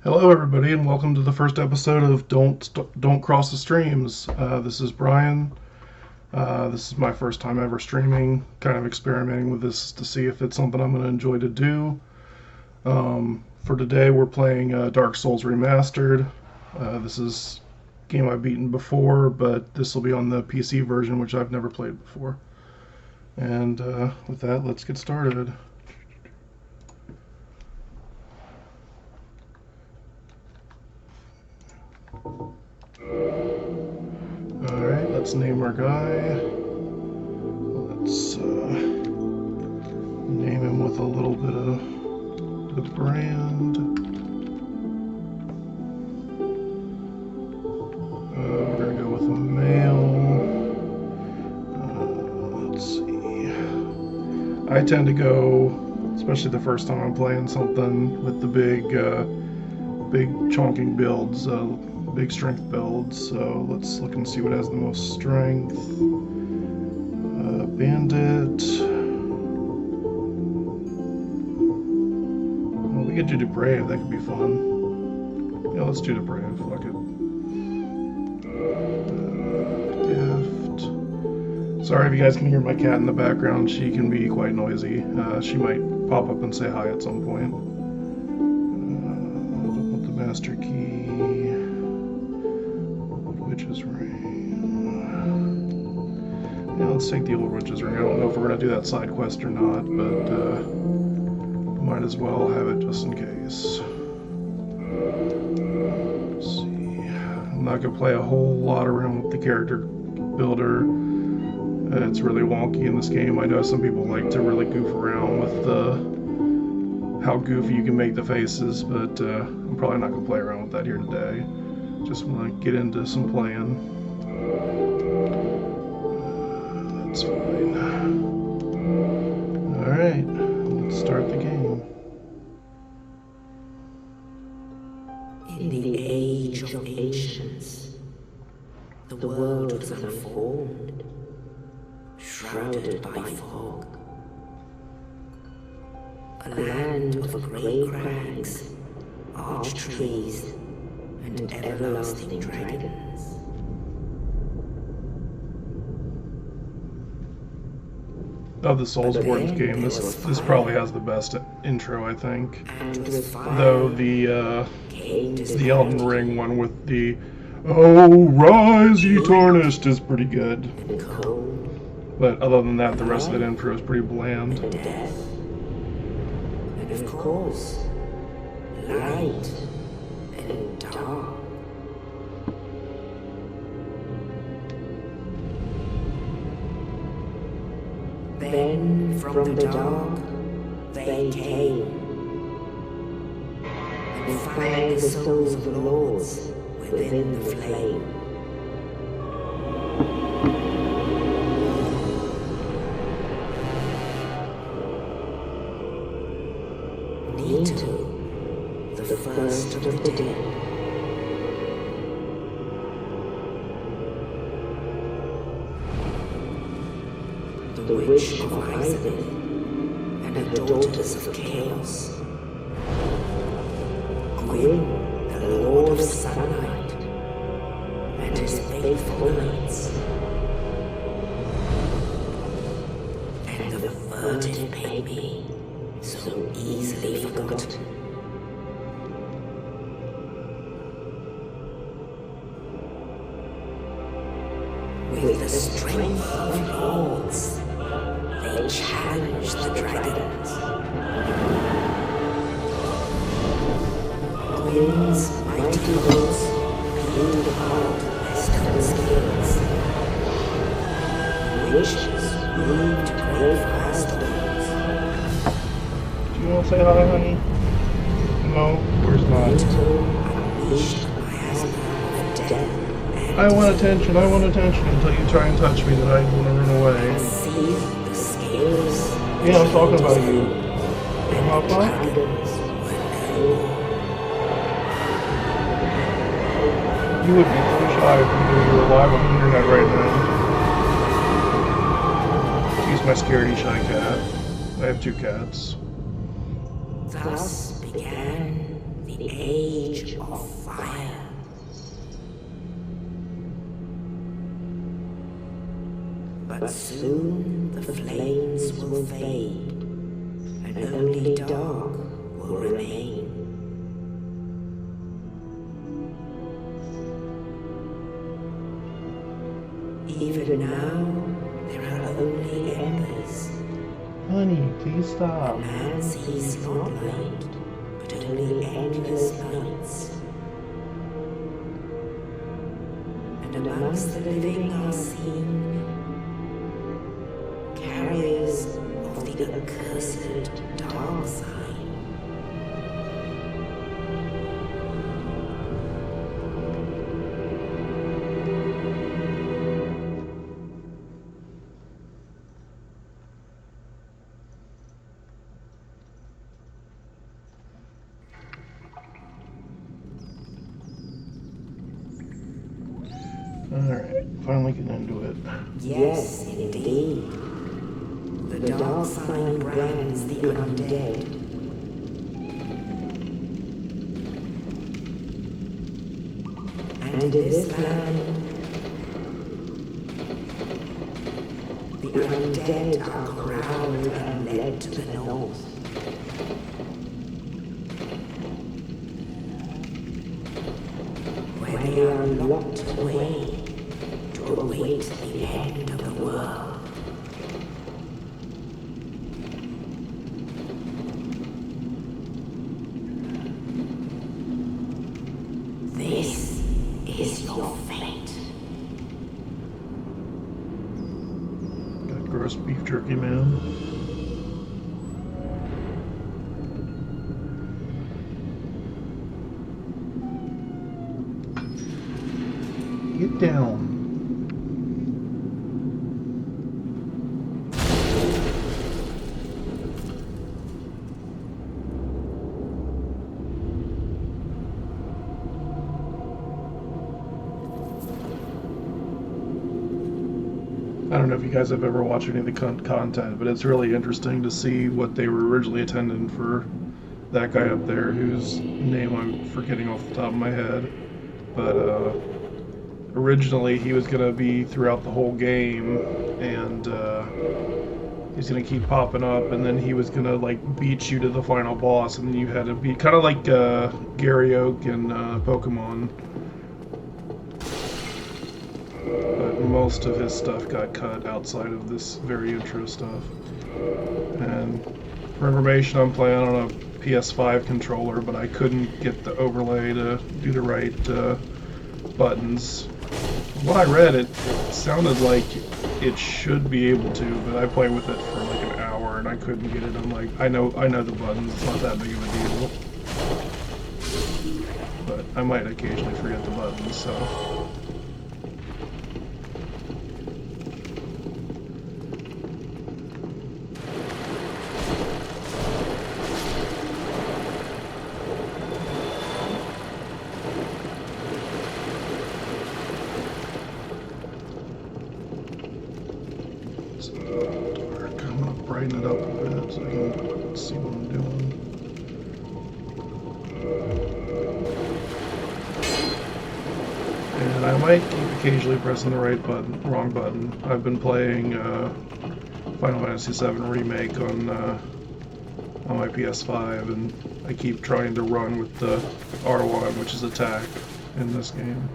Hello, everybody, and welcome to the first episode of Don't Cross the Streams. This is Brian. This is my first time ever streaming, kind of experimenting with this to see if it's something I'm going to enjoy to do. For today, we're playing Dark Souls Remastered. This is a game I've beaten before, but this will be on the PC version, which I've never played before. And with that, let's get started. Alright, let's name our guy. Let's name him with a little bit of the brand. We're going to go with a male. Let's see. I tend to go, especially the first time I'm playing something, with the big chonking builds. Big strength builds, so let's look and see what has the most strength. Bandit. Well, we could do Depraved, that could be fun. Yeah, let's do Depraved, fuck it. Gift. Sorry if you guys can hear my cat in the background, she can be quite noisy. She might pop up and say hi at some point. With the master key. Witch's Ring. Yeah, let's take the old Witch's Ring. I don't know if we're going to do that side quest or not, but might as well have it just in case. Let's see. I'm not going to play a whole lot around with the character builder. It's really wonky in this game. I know some people like to really goof around with how goofy you can make the faces, but I'm probably not going to play around with that here today. Just want to get into some playing. That's fine. Alright, let's start the game. In the age of ancients, the world was unformed, shrouded by fog. A land of grey crags, arched trees, and everlasting dragons. Of the Soulsborne game, this probably has the best intro, I think. Fire, though the Elden Ring one with the "Oh, rise ye tarnished" is pretty good. But other than that, the rest of that intro is pretty bland. And death. And of course, light and dark. Then from the dark they came and fired the souls of the lords within the flame. Nito, the first of the dead. The witch of Isaac and the daughters of chaos. Gwyn, the lord of sunlight, and his faithful knights. And the furtive baby, so easily forgotten. With the strength of lords, they challenged the dragons. Gwyn's mighty bolts peeled apart their stone scales. Witches moved grey firestorms. Do you want to say hi, honey? No, of course not. Nito unleashed miasma of death. I want attention until you try and touch me, then I want to run away. See the scales. Yeah, I'm talking about you. Papa? Dragons were no more. You would be so shy if you knew you were live on the internet right now. She's my scaredy shy cat. I have two cats. Thus began the age of fire. But soon the flames will fade, and only dark will remain. Even now, there are only embers. Honey, please stop. Man sees not light, but only endless nights. And amongst the living are seen carriers of the accursed dark side. Alright, finally getting into it. Yes, indeed. The dark side brands the undead. And in this land, the undead are corralled and led to the north. Where they are locked away to await the end of the world. This is your fate. Got gross beef jerky, man. Get down. I don't know if you guys have ever watched any of the content, but it's really interesting to see what they were originally intending for that guy up there, whose name I'm forgetting off the top of my head. But originally he was going to be throughout the whole game, and he's going to keep popping up, and then he was going to like beat you to the final boss, and then you had to beat, kind of like Gary Oak in Pokemon. But most of his stuff got cut outside of this very intro stuff. And for information, I'm playing on a PS5 controller, but I couldn't get the overlay to do the right buttons. What I read, it sounded like it should be able to, but I played with it for like an hour and I couldn't get it. I'm like, I know the buttons, it's not that big of a deal. But I might occasionally forget the buttons, so. Dark. I'm gonna brighten it up a bit so I can see what I'm doing. And I might keep occasionally pressing the wrong button. I've been playing Final Fantasy VII Remake on my PS5, and I keep trying to run with the R1, which is attack, in this game.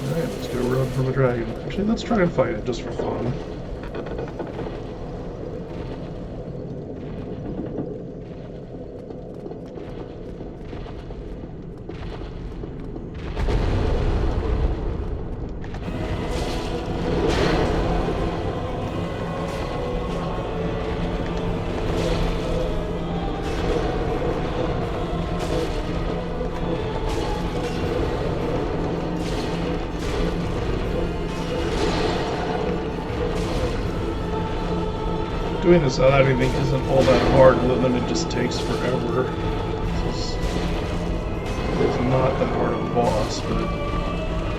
Alright, let's go run from a dragon. Actually, let's try and fight it just for fun. Doing this out, I think, isn't all that hard, other than it just takes forever. It's not that hard of a boss, but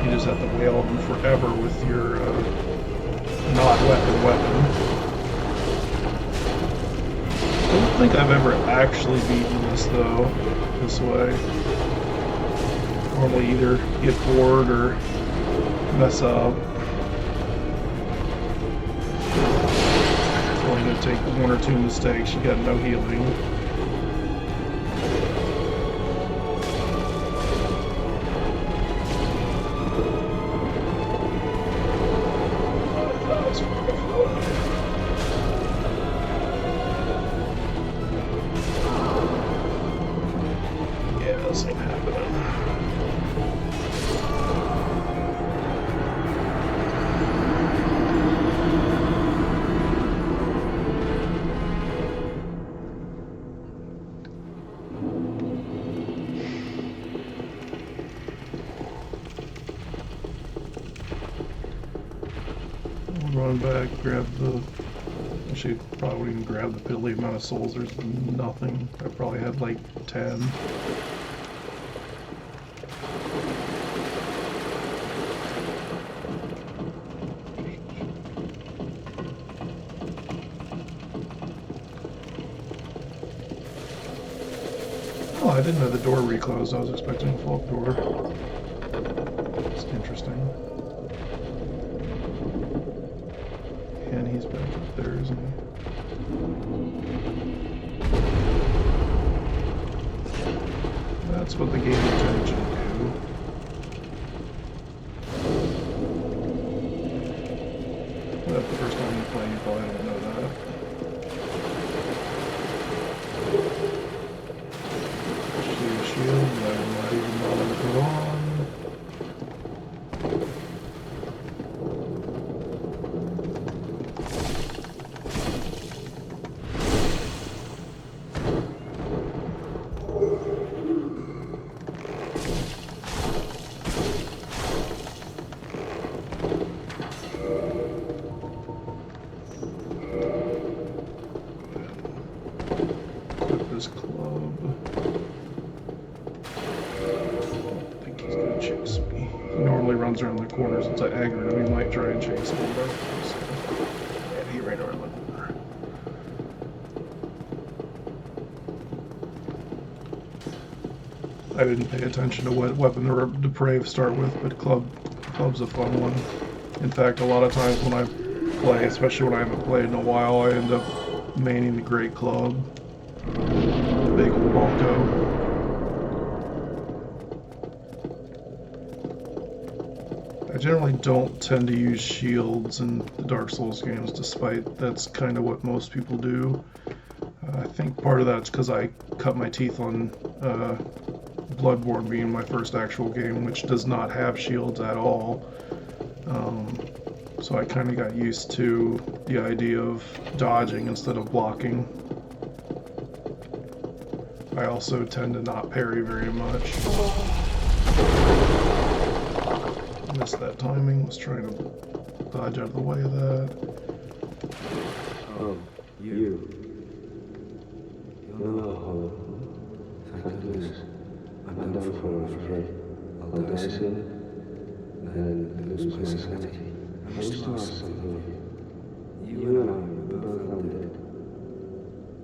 you just have to wail them forever with your not weapon. Don't think I've ever actually beaten this though, this way. Normally either get bored or mess up. It's only going to take one or two mistakes, you got no healing. Yeah, this ain't happening. Run back, grab the... Actually, probably wouldn't even grab the piddly amount of souls. There's nothing. I probably had like 10. Oh, I didn't know the door reclosed. I was expecting a flip door. It's interesting. And he's back up there, isn't he? That's what the game intended to do. That's the first time you play, you probably don't know that. Shield, that I'm not even bothered to put on. Equip this club. Chase me. He normally runs around the corners. Since I aggroed him, he might try and chase me. So, yeah, he right over there. I didn't pay attention to what weapon the depraved start with, but club's a fun one. In fact, a lot of times when I play, especially when I haven't played in a while, I end up maining the great club. The big old Bronco. I generally don't tend to use shields in the Dark Souls games, despite that's kind of what most people do. I think part of that's because I cut my teeth on Bloodborne being my first actual game, which does not have shields at all. So I kind of got used to the idea of dodging instead of blocking. I also tend to not parry very much. Missed that timing, was trying to dodge out of the way of that. Oh, you. You're not hollow. Thank goodness. I'm done for, I'm afraid. I'll die soon, then lose my sanity. I must ask something of you. You and I were both undead.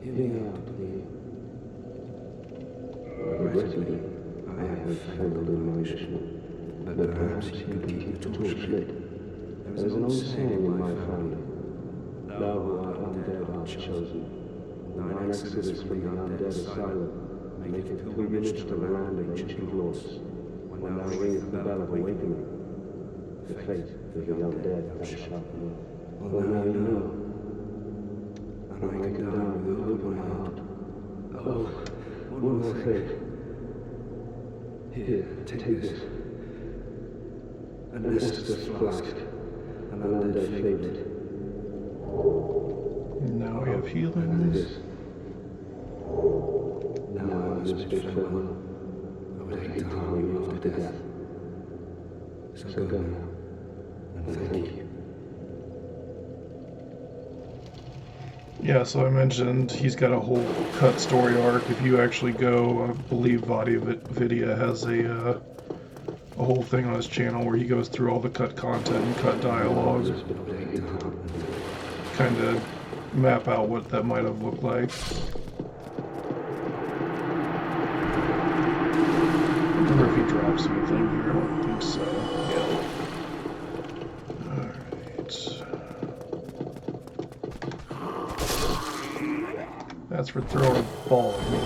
Hear me out, please. Regrettably, I have failed in my mission. But perhaps you could keep the torch lit. There is an old saying in my family. Thou who art undead art chosen. Thine exodus from the undead asylum maketh pilgrimage to the land of ancient lords. When thou ringest the bell of awakening, the fate of the undead thou shalt know. Well, now you know. And I can die with hope in my heart. Oh, one more thing. Here, take this. An Estus flask, an undead favorite. Now we have healings. Now I must bid farewell. I would hate to harm you after death. So go now, and thank you. Yeah, so I mentioned he's got a whole cut story arc. If you actually go, I believe Vidya has a whole thing on his channel where he goes through all the cut content and cut dialogue. Kind of map out what that might have looked like. drops anything here. I don't think so. Yeah. Alright. That's for throwing a ball at me.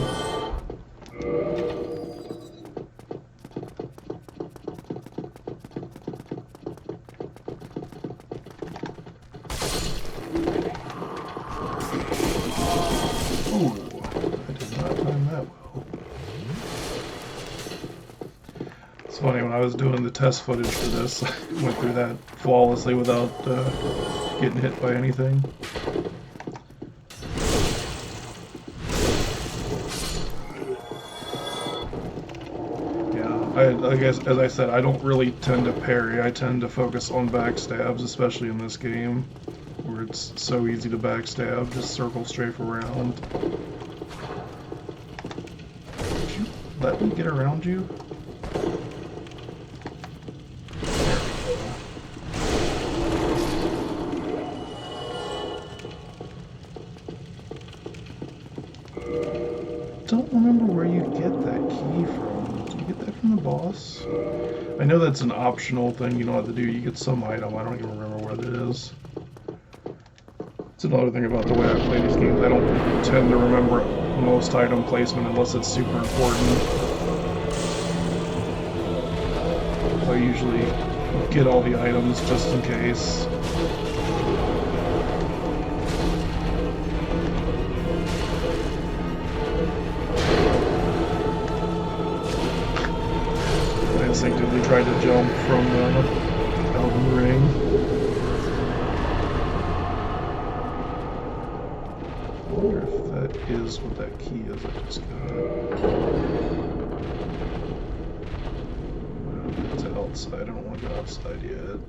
Funny, when I was doing the test footage for this, I went through that flawlessly without getting hit by anything. Yeah, I guess, as I said, I don't really tend to parry. I tend to focus on backstabs, especially in this game, where it's so easy to backstab, just circle strafe around. Did you let me get around you? Don't remember where you get that key from. Did you get that from the boss? I know that's an optional thing you don't have to do. You get some item. I don't even remember what it is. It's another thing about the way I play these games. I don't tend to remember most item placement unless it's super important. I usually get all the items just in case. Instinctively tried to jump from Elden Ring. I wonder if that is what that key is I just got. It's outside. I don't want to go outside yet.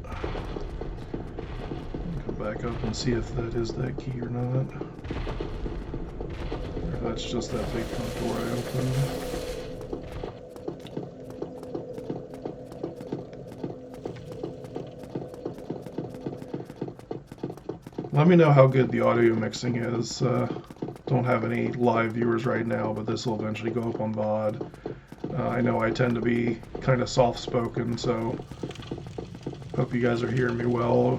Come back up and see if that is that key or not. Or if that's just that big front door I opened. Let me know how good the audio mixing is. Don't have any live viewers right now, but this will eventually go up on VOD. I know I tend to be kind of soft-spoken, so hope you guys are hearing me well.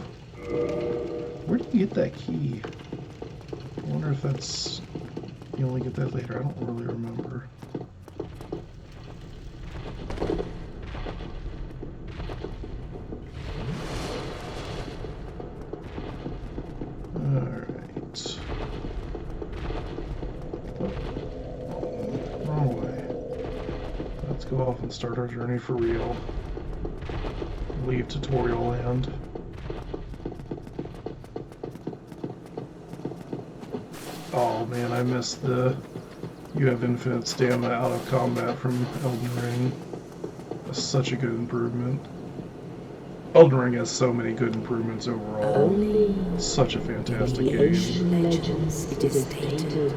Where did you get that key? I wonder if that's... You only get that later. I don't really remember. Alright. Oh, wrong way. Let's go off and start our journey for real. Leave tutorial land. Oh man, I missed the you have infinite stamina out of combat from Elden Ring. That's such a good improvement. Elden Ring has so many good improvements overall. Only Such a fantastic in the game. ancient legends it is stated that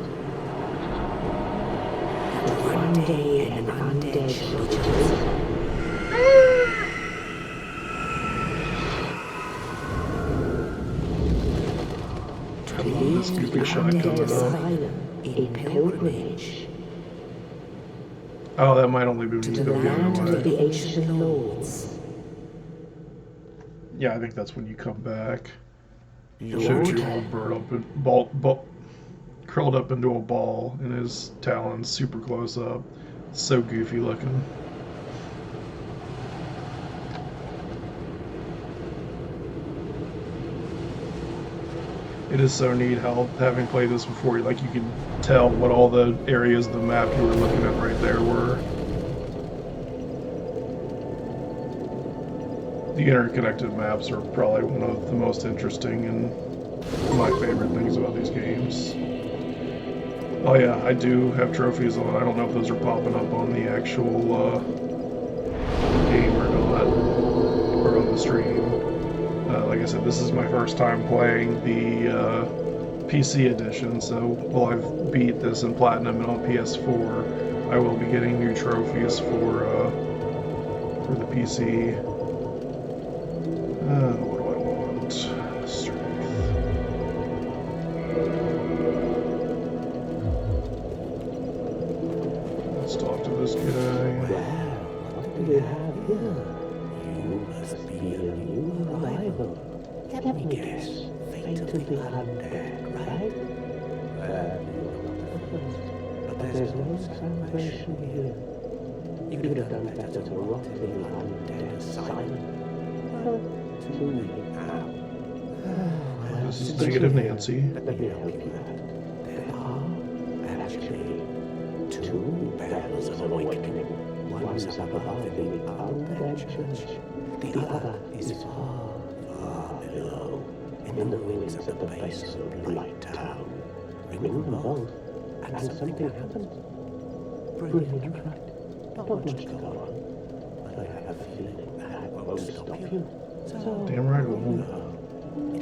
one day an undead shall be chosen. I love this goofy shot coming up. Asylum in pilgrimage Oh, that might only be when to you the go the land other of way. the ancient lords. Yeah, I think that's when you come back. Lord, Shows you old bird up and curled up into a ball in his talons, super close up. So goofy looking. It is so neat how, having played this before, like you can tell what all the areas of the map you were looking at right there were. The interconnected maps are probably one of the most interesting and my favorite things about these games. Oh yeah, I do have trophies on. I don't know if those are popping up on the actual game or not, or on the stream. Like I said, this is my first time playing the PC edition, so while I've beat this in Platinum and on PS4, I will be getting new trophies for the PC. What do I want? Strength. Let's talk to this guy. Well, do we have here? You must be a new arrival. Let me guess. Fate of the undead, right? Well, but there's no celebration here. You'd have done better to rot the undead asylum. But too late now. This is Negative Nancy. Let me help you out. There are actually two bells of awakening. One's up above the undead church. The other is far, far below, in the ruins at the base of Blight Town. Ring them both, and something happens. Brilliant, right? Not much to go on, but I have a feeling that won't stop you. So, Damn right it won't.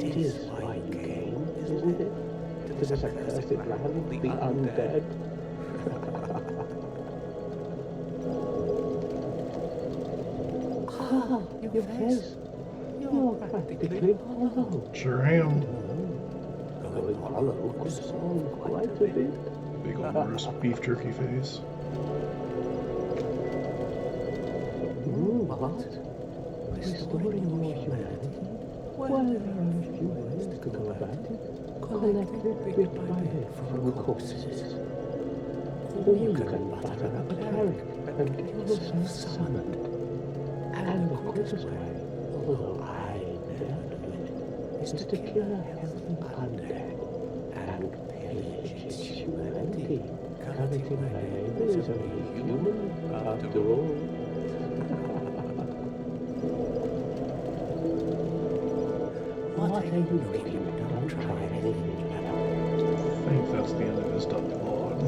it is why you came, isn't it? To this accursed land of the undead. Ah, you Fez. You're practically hollow. Sure am. Going hollow could solve quite a bit. Big old roast beef jerky face. What? Restoring your humanity? Well, there are a few ways to go about it. Collected bit by bit from corpses. Or you can butter up a cleric and get yourself summoned. And the quickest way, although I never do it, is to kill a healthy undead and pillage its humanity. Coveting labor is only human, after all. What are you looking at? Don't try anything. I think that's the end of his dialogue.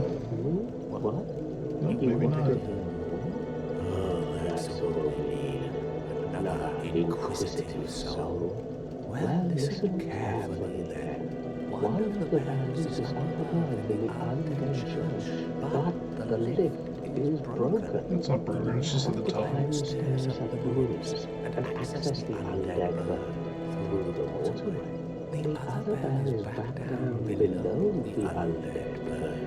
What? No, maybe not. Oh, that's all we need. Another inquisitive soul. Well, listen carefully then. One of the bells is up above in the undead church, but the lift is broken. It's not broken, it's just at the top. Climb the stairs up the roofs and access the undead bird through the waterway. The other bell is back down below the undead bird,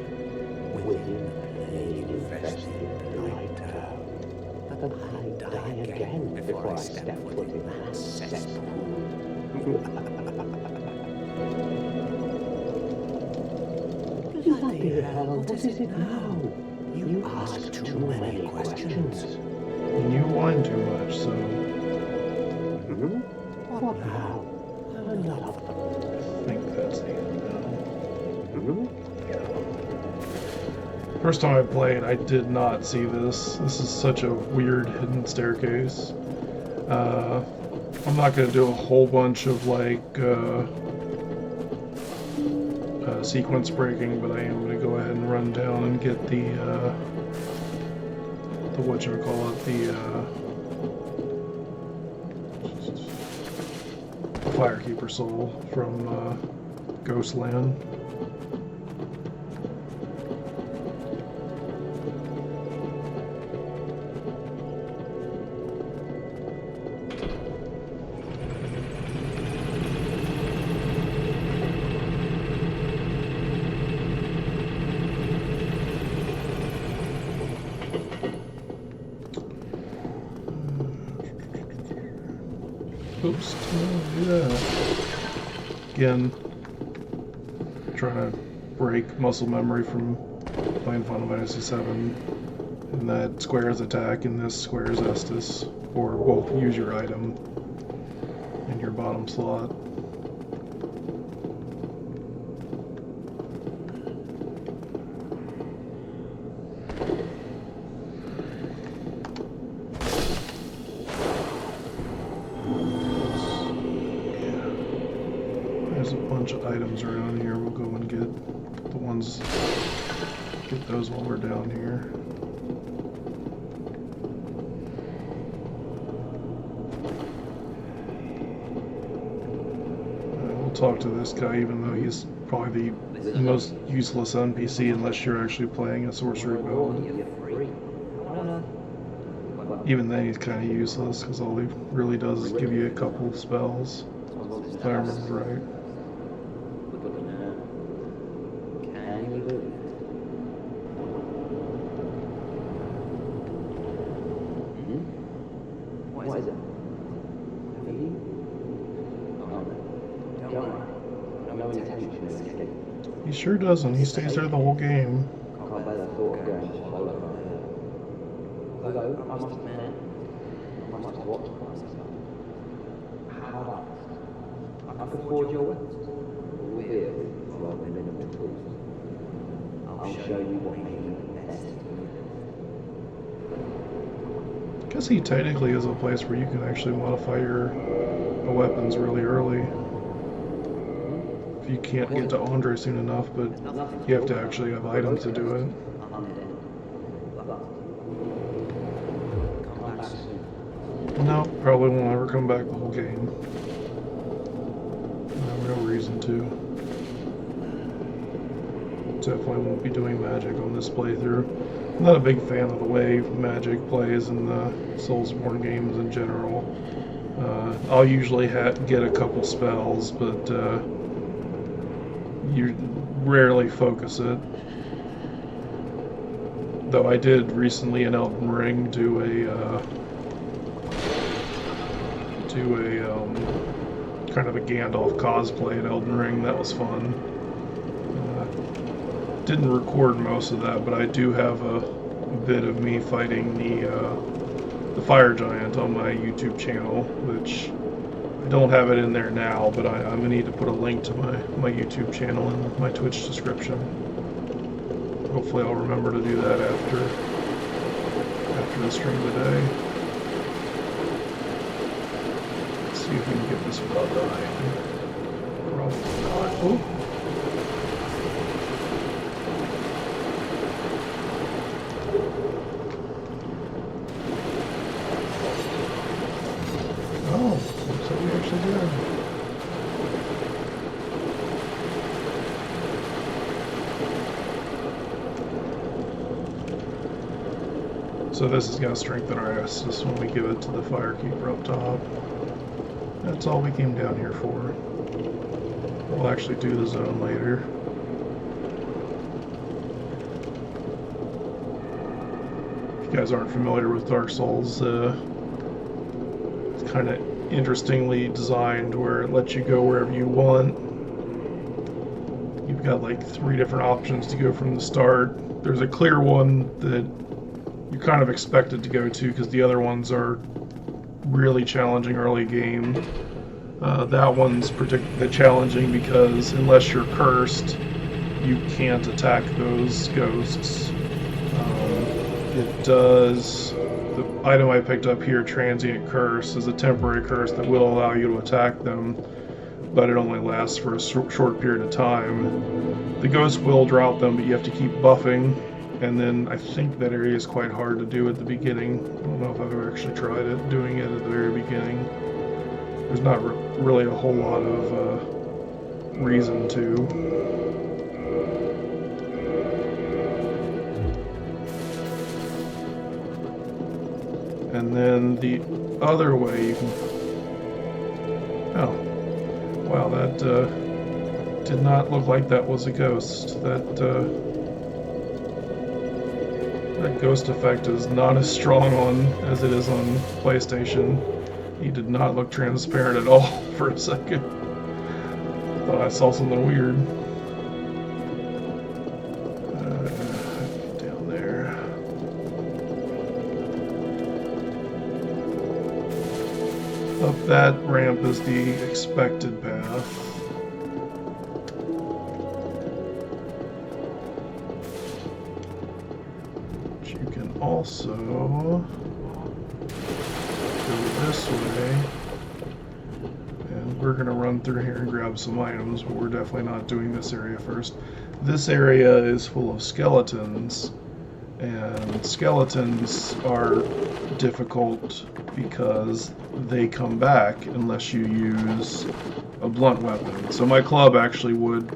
within the plague-infested Blight Town. But I'd die again before I step foot in that cesspool. Bloody hell, what is it now? You ask too many questions. And you whine too much, so What now? I'm not up I think that's the end now. First time I played, I did not see this. This is such a weird hidden staircase. I'm not going to do a whole bunch of like sequence breaking, but I am going to go ahead and run down and get the whatchamacallit, the Firekeeper soul from Ghostland. Oops, yeah. Again, trying to break muscle memory from playing Final Fantasy VII. And that squares attack and this squares Estus. Or, well, use your item in your bottom slot. There's a bunch of items around here. We'll go and get the ones, get those while we're down here. We'll talk to this guy, even though he's probably the most useless NPC unless you're actually playing a sorcery build. Even then he's kind of useless because all he really does is give you a couple spells, if I remember right. He sure doesn't. He stays there the whole game. Can't bear the thought of going hollow right here. Although, I must admit, I must have watched myself. How about I could forge your weapons, albeit rather minimal tools. I'll show you what you need best. I guess he technically is a place where you can actually modify your weapons really early. If you can't get to Andre soon enough, but you have to actually have items to do it. Come back soon. No, probably won't ever come back the whole game. No reason to. Definitely won't be doing magic on this playthrough. I'm not a big fan of the way magic plays in the Soulsborne games in general. I'll usually get a couple spells, but you rarely focus it. Though I did recently in Elden Ring do a kind of a Gandalf cosplay in Elden Ring. That was fun. Didn't record most of that, but I do have a bit of me fighting the fire giant on my YouTube channel, which I don't have it in there now, but I'm gonna need to put a link to my YouTube channel in my Twitch description. Hopefully I'll remember to do that after the stream today. Let's see if we can get this without dying. Probably not. Oh. So this is going to strengthen our Estus when we give it to the Firekeeper up top. That's all we came down here for. We'll actually do the zone later. If you guys aren't familiar with Dark Souls, it's kind of interestingly designed where it lets you go wherever you want. You've got like 3 different options to go from the start. There's a clear one that you're kind of expected to go to because the other ones are really challenging early game. That one's particularly challenging because unless you're cursed, you can't attack those ghosts. It does. The item I picked up here, Transient Curse, is a temporary curse that will allow you to attack them, but it only lasts for a short period of time. The ghosts will drop them, but you have to keep buffing. And then I think that area is quite hard to do at the beginning. I don't know if I've ever actually tried it, doing it at the very beginning. There's not really a whole lot of reason to. And then the other way you can... Oh. Wow, that did not look like that was a ghost. That ghost effect is not as strong as it is on PlayStation. He did not look transparent at all for a second. Thought I saw something weird. Down there. Up that ramp is the expected path. Also, go this way, and we're going to run through here and grab some items, but we're definitely not doing this area first. This area is full of skeletons, and skeletons are difficult because they come back unless you use a blunt weapon. So my club actually would...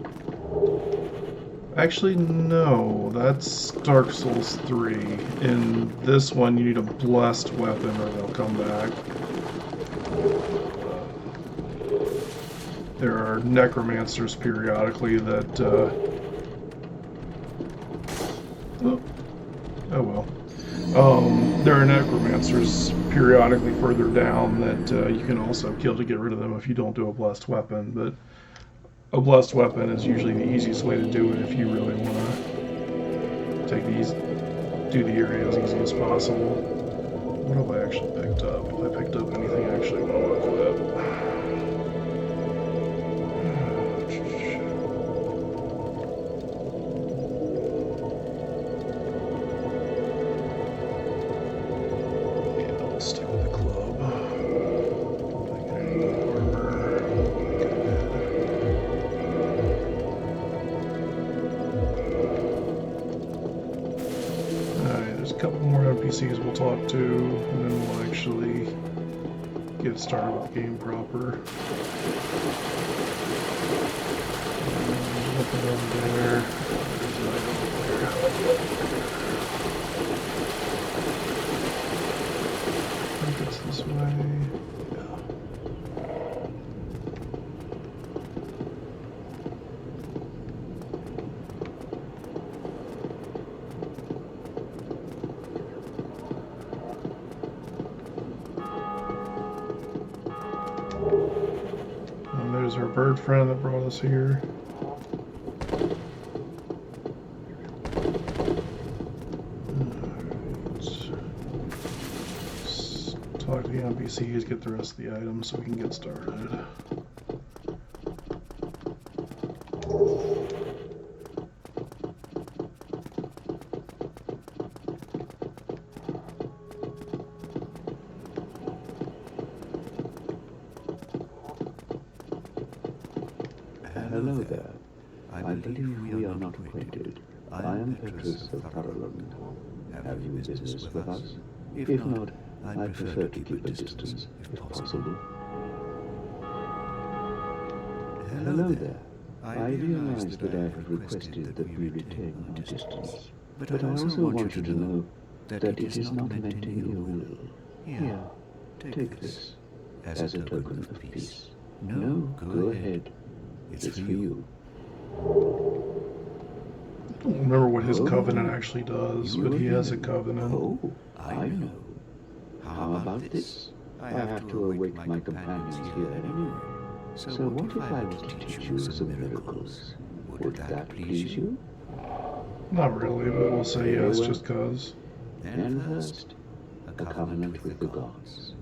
Actually, no, that's Dark Souls 3. In this one, you need a blessed weapon or they'll come back. There are necromancers periodically that... Oh well. There are necromancers periodically further down that you can also kill to get rid of them if you don't do a blessed weapon, but a blessed weapon is usually the easiest way to do it if you really want to do the area as easy as possible. What have I actually picked up? If I picked up anything I actually want to equip. Yeah, let's stick with the club. If I get any armor. Alright, there's a couple more NPCs we'll talk to, and then we'll actually get started with the game proper. Nothing over there. There's an item over there. I think it's this way. Yeah. And there's our bird friend that brought us here. Talk to the NPCs, get the rest of the items so we can get started. Hello there. I believe we are not acquainted. I am Petrus of Thurland. Have you business with us? If not, I prefer to keep a distance, if possible. Hello there. I realize that I have requested that we retain our distance, but I also want you to know that it is not meant in ill will. Here, take this, as a token of peace. No, go ahead. It's for you. I don't remember what his covenant actually does, but he has a covenant. Oh, I know. How about this? I have to awake my companions here anyway. So what if I were to teach you some miracles? Would that please you? Not really, but we'll say yes just cause. Then first, a covenant with the gods.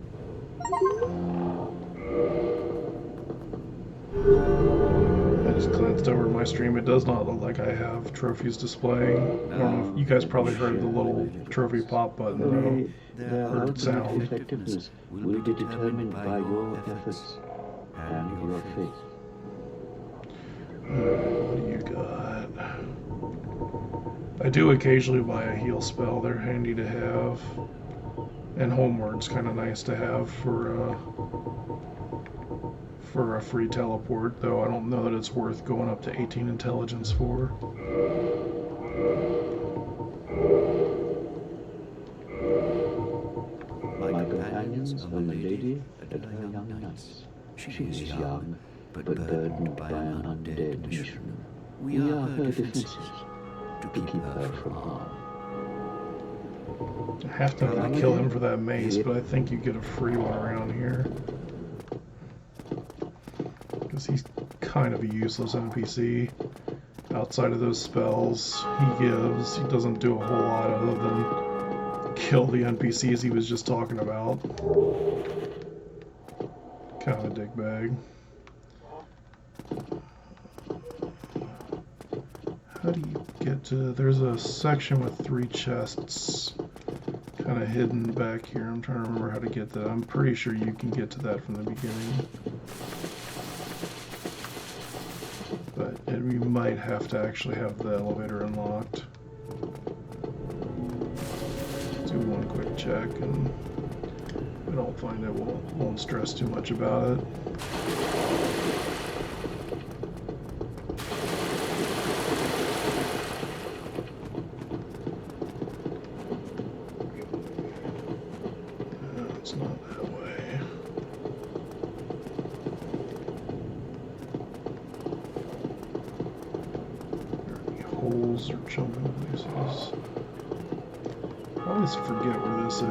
I just glanced over my stream. It does not look like I have trophies displaying. I don't know if you guys probably heard the little trophy pop button though. Their Or ultimate sound. effectiveness will be determined by your efforts and your faith. What do you got? I do occasionally buy a heal spell. They're handy to have. And Homeward's kind of nice to have for a free teleport, though I don't know that it's worth going up to 18 intelligence for. My companions own a lady and her young knights. She is young, but burdened by an undead mission. We are her defenses, to keep her from harm. I have to kill him for that mace, but I think you get a free one around here. Because he's kind of a useless NPC. Outside of those spells he gives, he doesn't do a whole lot other than kill the NPCs he was just talking about. Kind of a dickbag. How do you get to... There's a section with 3 chests kind of hidden back here. I'm trying to remember how to get that. I'm pretty sure you can get to that from the beginning. But we might have to actually have the elevator unlocked. Do one quick check, and if I don't find it, won't stress too much about it. It's not that way. Holes or jumping places. I always forget where this is.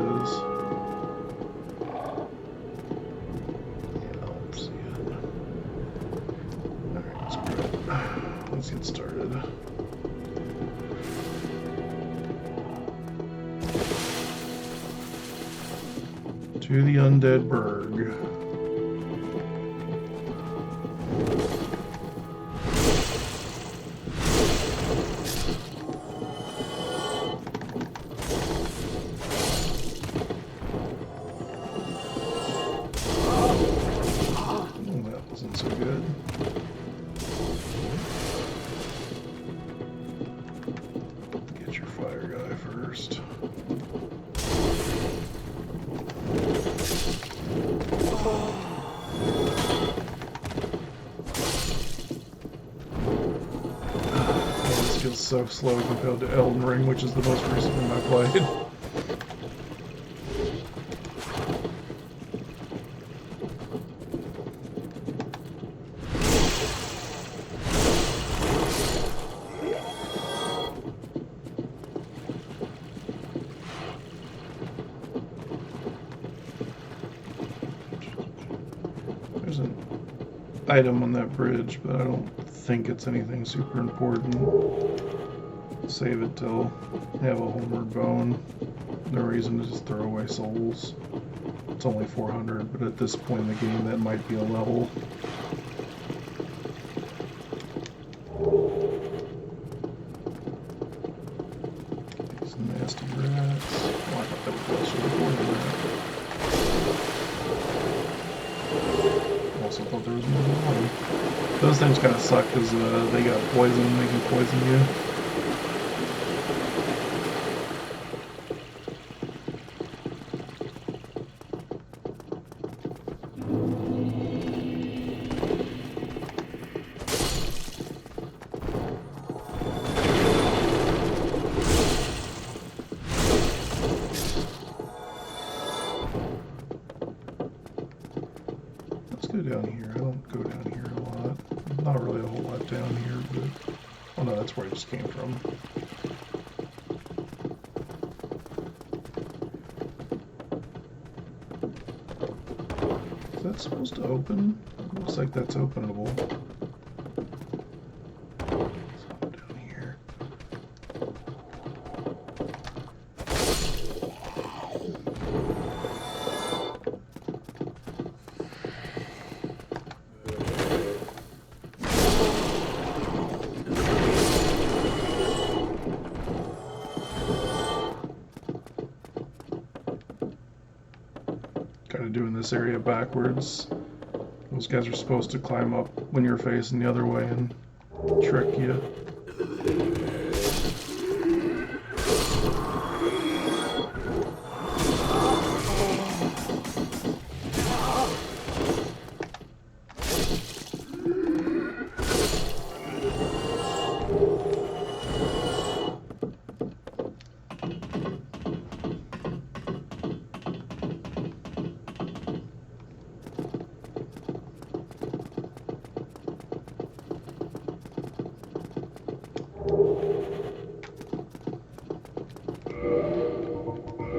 Yeah, I don't see it. Alright, let's grab To the Undead Burg. So slow compared to Elden Ring, which is the most recent one I played. There's an item on that bridge, but I don't think it's anything super important. Save it till I have a homeward bone. No reason to just throw away souls. It's only 400, but at this point in the game, that might be a level. These nasty rats. Oh, I thought that was closer to that. Also thought there was more than one. Those things kind of suck because they got poison and they can poison you. Go down here. I don't go down here a lot. Not really a whole lot down here, but... Oh no, that's where I just came from. Is that supposed to open? It looks like that's openable. Let's go down here. Kind of doing this area backwards. Those guys are supposed to climb up when you're facing the other way and trick you.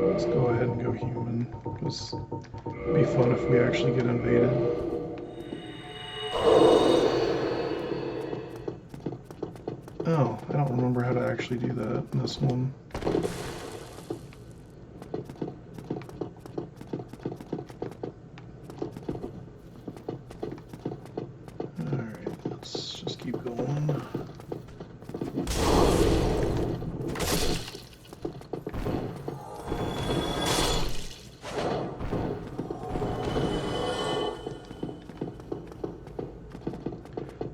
Let's go ahead and go human, because it'd be fun if we actually get invaded. Oh, I don't remember how to actually do that in this one. Alright, let's just keep going.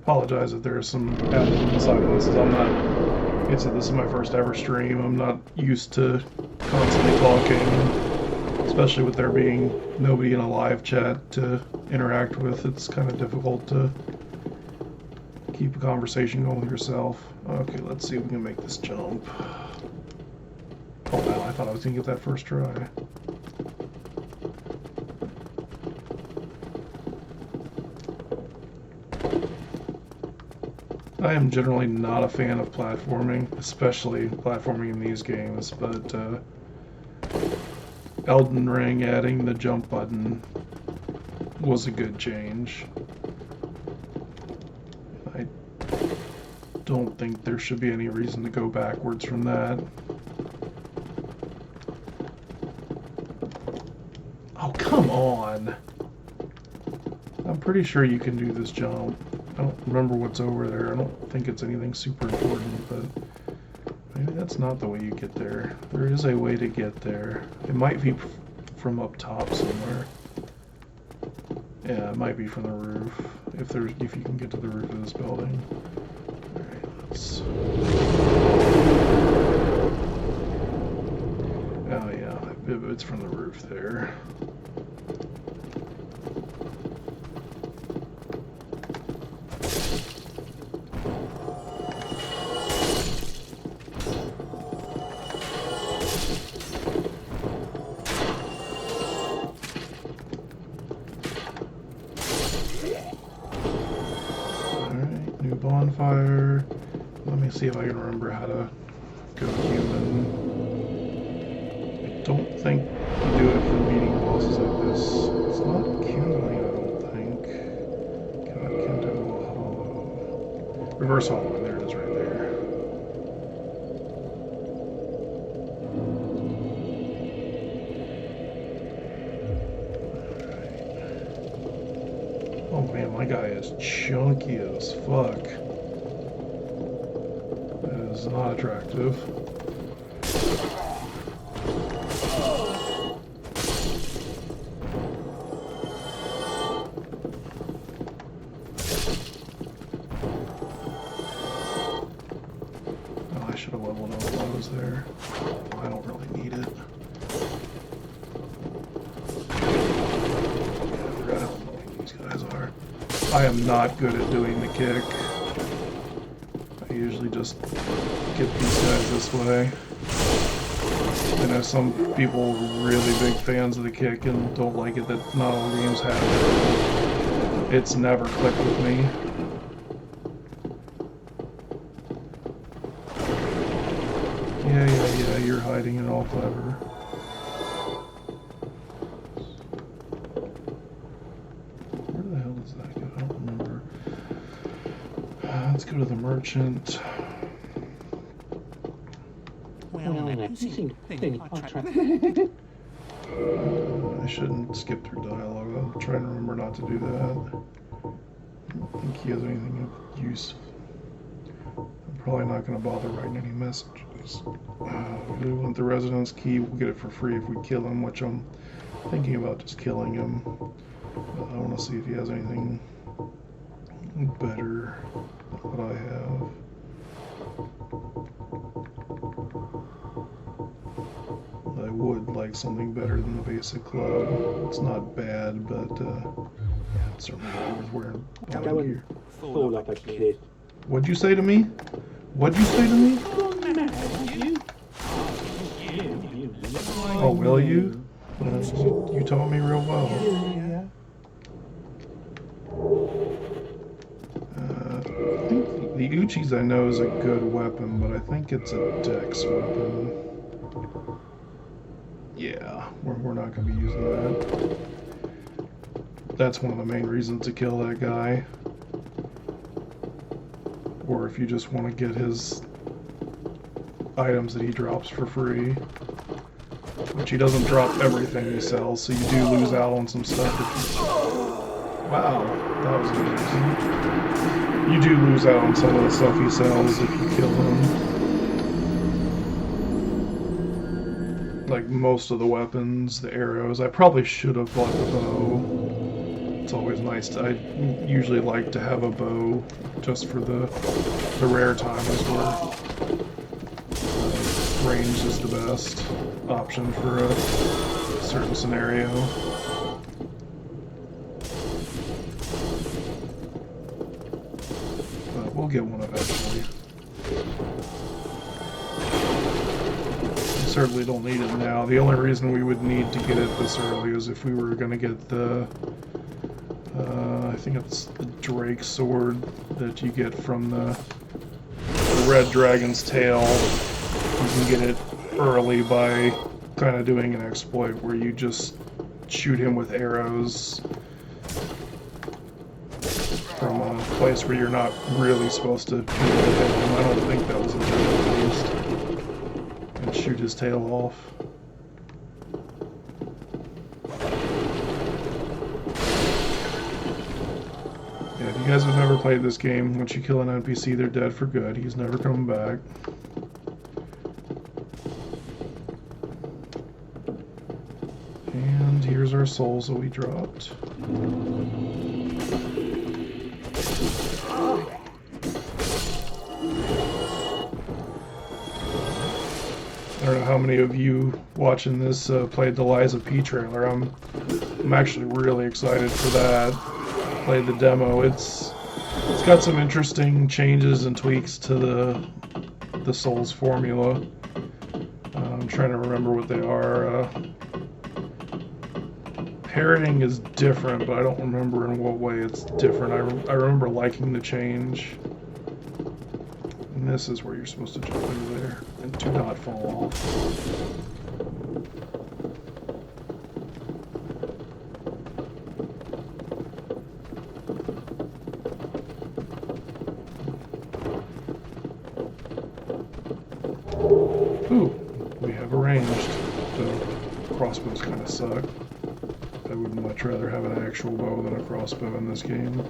Apologize if there are some added silences. I'm not, like I said, this is my first ever stream. I'm not used to constantly talking, especially with there being nobody in a live chat to interact with. It's kind of difficult to keep a conversation going with yourself. Okay, let's see if we can make this jump. Oh no, I thought I was going to get that first try. I am generally not a fan of platforming, especially platforming in these games, but Elden Ring adding the jump button was a good change. I don't think there should be any reason to go backwards from that. Oh, come Come on. I'm pretty sure you can do this jump. I don't remember what's over there. I don't think it's anything super important, but maybe that's not the way you get there. There is a way to get there. It might be from up top somewhere. Yeah, it might be from the roof. If you can get to the roof of this building. Alright, let's... Oh yeah, it's from the roof there. Bonfire. Let me see if I can remember how to go human. I don't think you do it for beating bosses like this. It's not kindling, I don't think. Cannot kindle hollow. Reverse hollow, there it is right there. Oh man, my guy is chunky as fuck. That is not attractive. Oh, I should have leveled up while I was there. I don't really need it. I am not good at doing the kick. I usually just get these guys this way. I know some people are really big fans of the kick and don't like it that not all games have it. It's never clicked with me. Yeah, you're hiding it all clever. Let's go to the merchant. I shouldn't skip through dialogue. I'm trying to remember not to do that. I don't think he has anything of use. I'm probably not going to bother writing any messages. We want the residence key. We'll get it for free if we kill him, which I'm thinking about just killing him. I want to see if he has anything better than what I have. I would like something better than the basic club. It's not bad, but yeah, it's certainly not worth wearing body gear. Fall like a kid. What'd you say to me? What'd you say to me? Oh, will you? You taught me real well. I think the Uchis I know is a good weapon, but I think it's a dex weapon. Yeah, we're not going to be using that. That's one of the main reasons to kill that guy. Or if you just want to get his items that he drops for free. Which he doesn't drop everything he sells, so you do lose out on some stuff. Wow, that was amazing. You do lose out on some of the stuff he sells if you kill him. Like most of the weapons, the arrows. I probably should have bought the bow. It's always nice to, I usually like to have a bow just for the rare times where range is the best option for a certain scenario. But we'll get one eventually. We certainly don't need it now. The only reason we would need to get it this early is if we were going to get the I think it's the Drake sword that you get from the Red Dragon's tail. You can get it early by kind of doing an exploit where you just shoot him with arrows from a place where you're not really supposed to hit him. I don't think that was intended at least. And shoot his tail off. guys have never played this game, once you kill an NPC, they're dead for good. He's never coming back. And here's our souls that we dropped. I don't know how many of you watching this played the Lies of P trailer. I'm actually really excited for that. Played the demo. It's got some interesting changes and tweaks to the Souls formula. I'm trying to remember what they are. Parroting is different, but I don't remember in what way it's different. I remember liking the change. And this is where you're supposed to jump into there. And do not fall off. Ooh, we have arranged. So crossbows kind of suck. I would much rather have an actual bow than a crossbow in this game.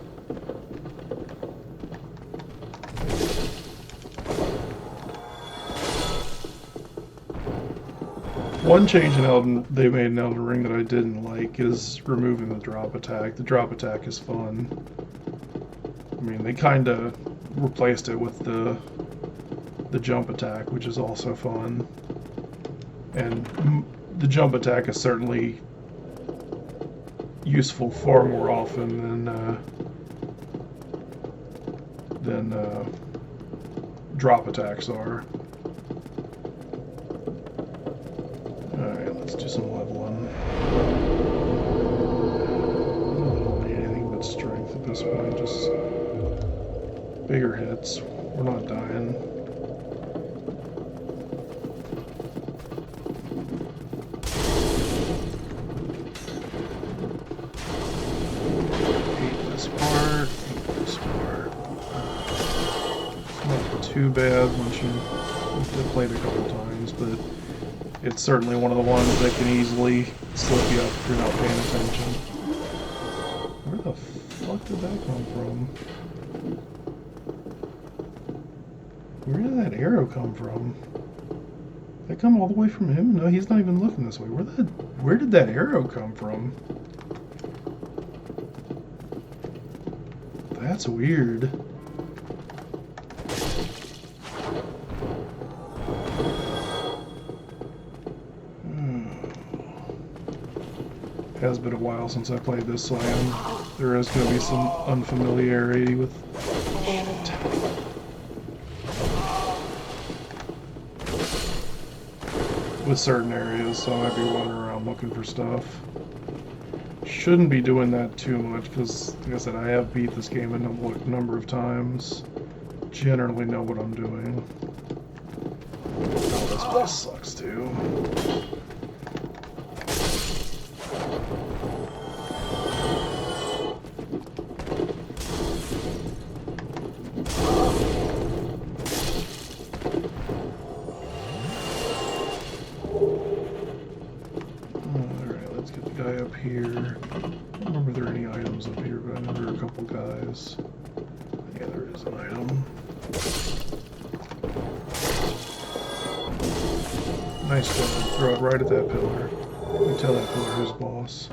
One change they made in Elden Ring that I didn't like is removing the drop attack. The drop attack is fun. I mean, they kind of replaced it with the jump attack, which is also fun. And the jump attack is certainly useful far more often than drop attacks are. Alright, let's do some leveling. I don't need anything but strength at this point, just bigger hits. We're not dying. Too bad once you've played a couple times, but it's certainly one of the ones that can easily slip you up if you're not paying attention. Where the fuck did that come from? Where did that arrow come from? Did that come all the way from him? No, he's not even looking this way. Where did that arrow come from? That's weird. It has been a while since I played this, so there is going to be some unfamiliarity with certain areas, so I might be wandering around looking for stuff. Shouldn't be doing that too much, because, like I said, I have beat this game a number of times. Generally know what I'm doing. Oh, this place sucks too. Here. I don't remember if there are any items up here, but I know there are a couple guys. Yeah, there is an item. Nice job. Throw it right at that pillar. You can tell that pillar who's boss.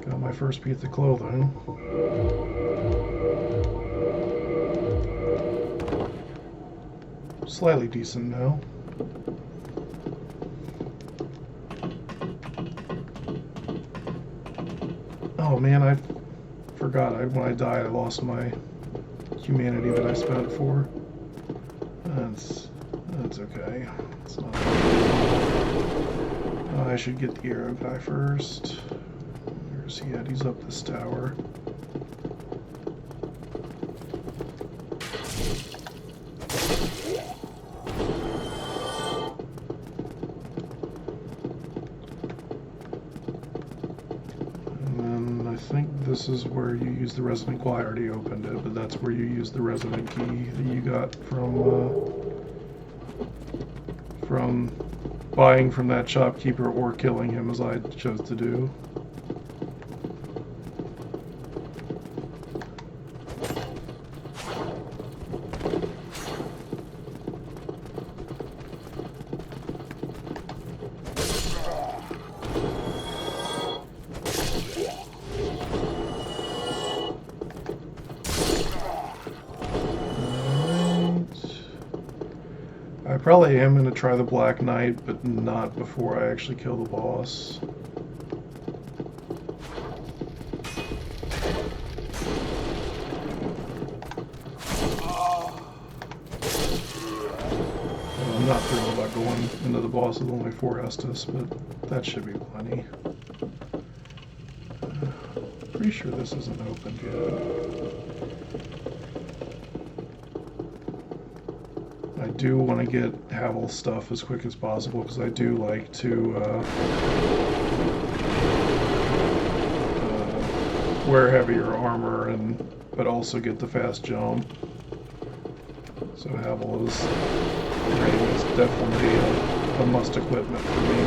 Got my first piece of clothing. Slightly decent now. Oh man, I forgot. When I died, I lost my humanity that I spent it for. That's okay. It's not. I should get the arrow guy first. Where's he at? He's up this tower. This is where you use the resident key. I already opened it, but that's where you use the resident key that you got from buying from that shopkeeper or killing him, as I chose to do. probably am going to try the Black Knight, but not before I actually kill the boss. I'm not thrilled about going into the boss with only 4 Estus, but that should be plenty. Pretty sure this isn't opened yet. I do want to get Havel's stuff as quick as possible because I do like to wear heavier armor but also get the fast jump. So Havel's ring is definitely a must equipment for me.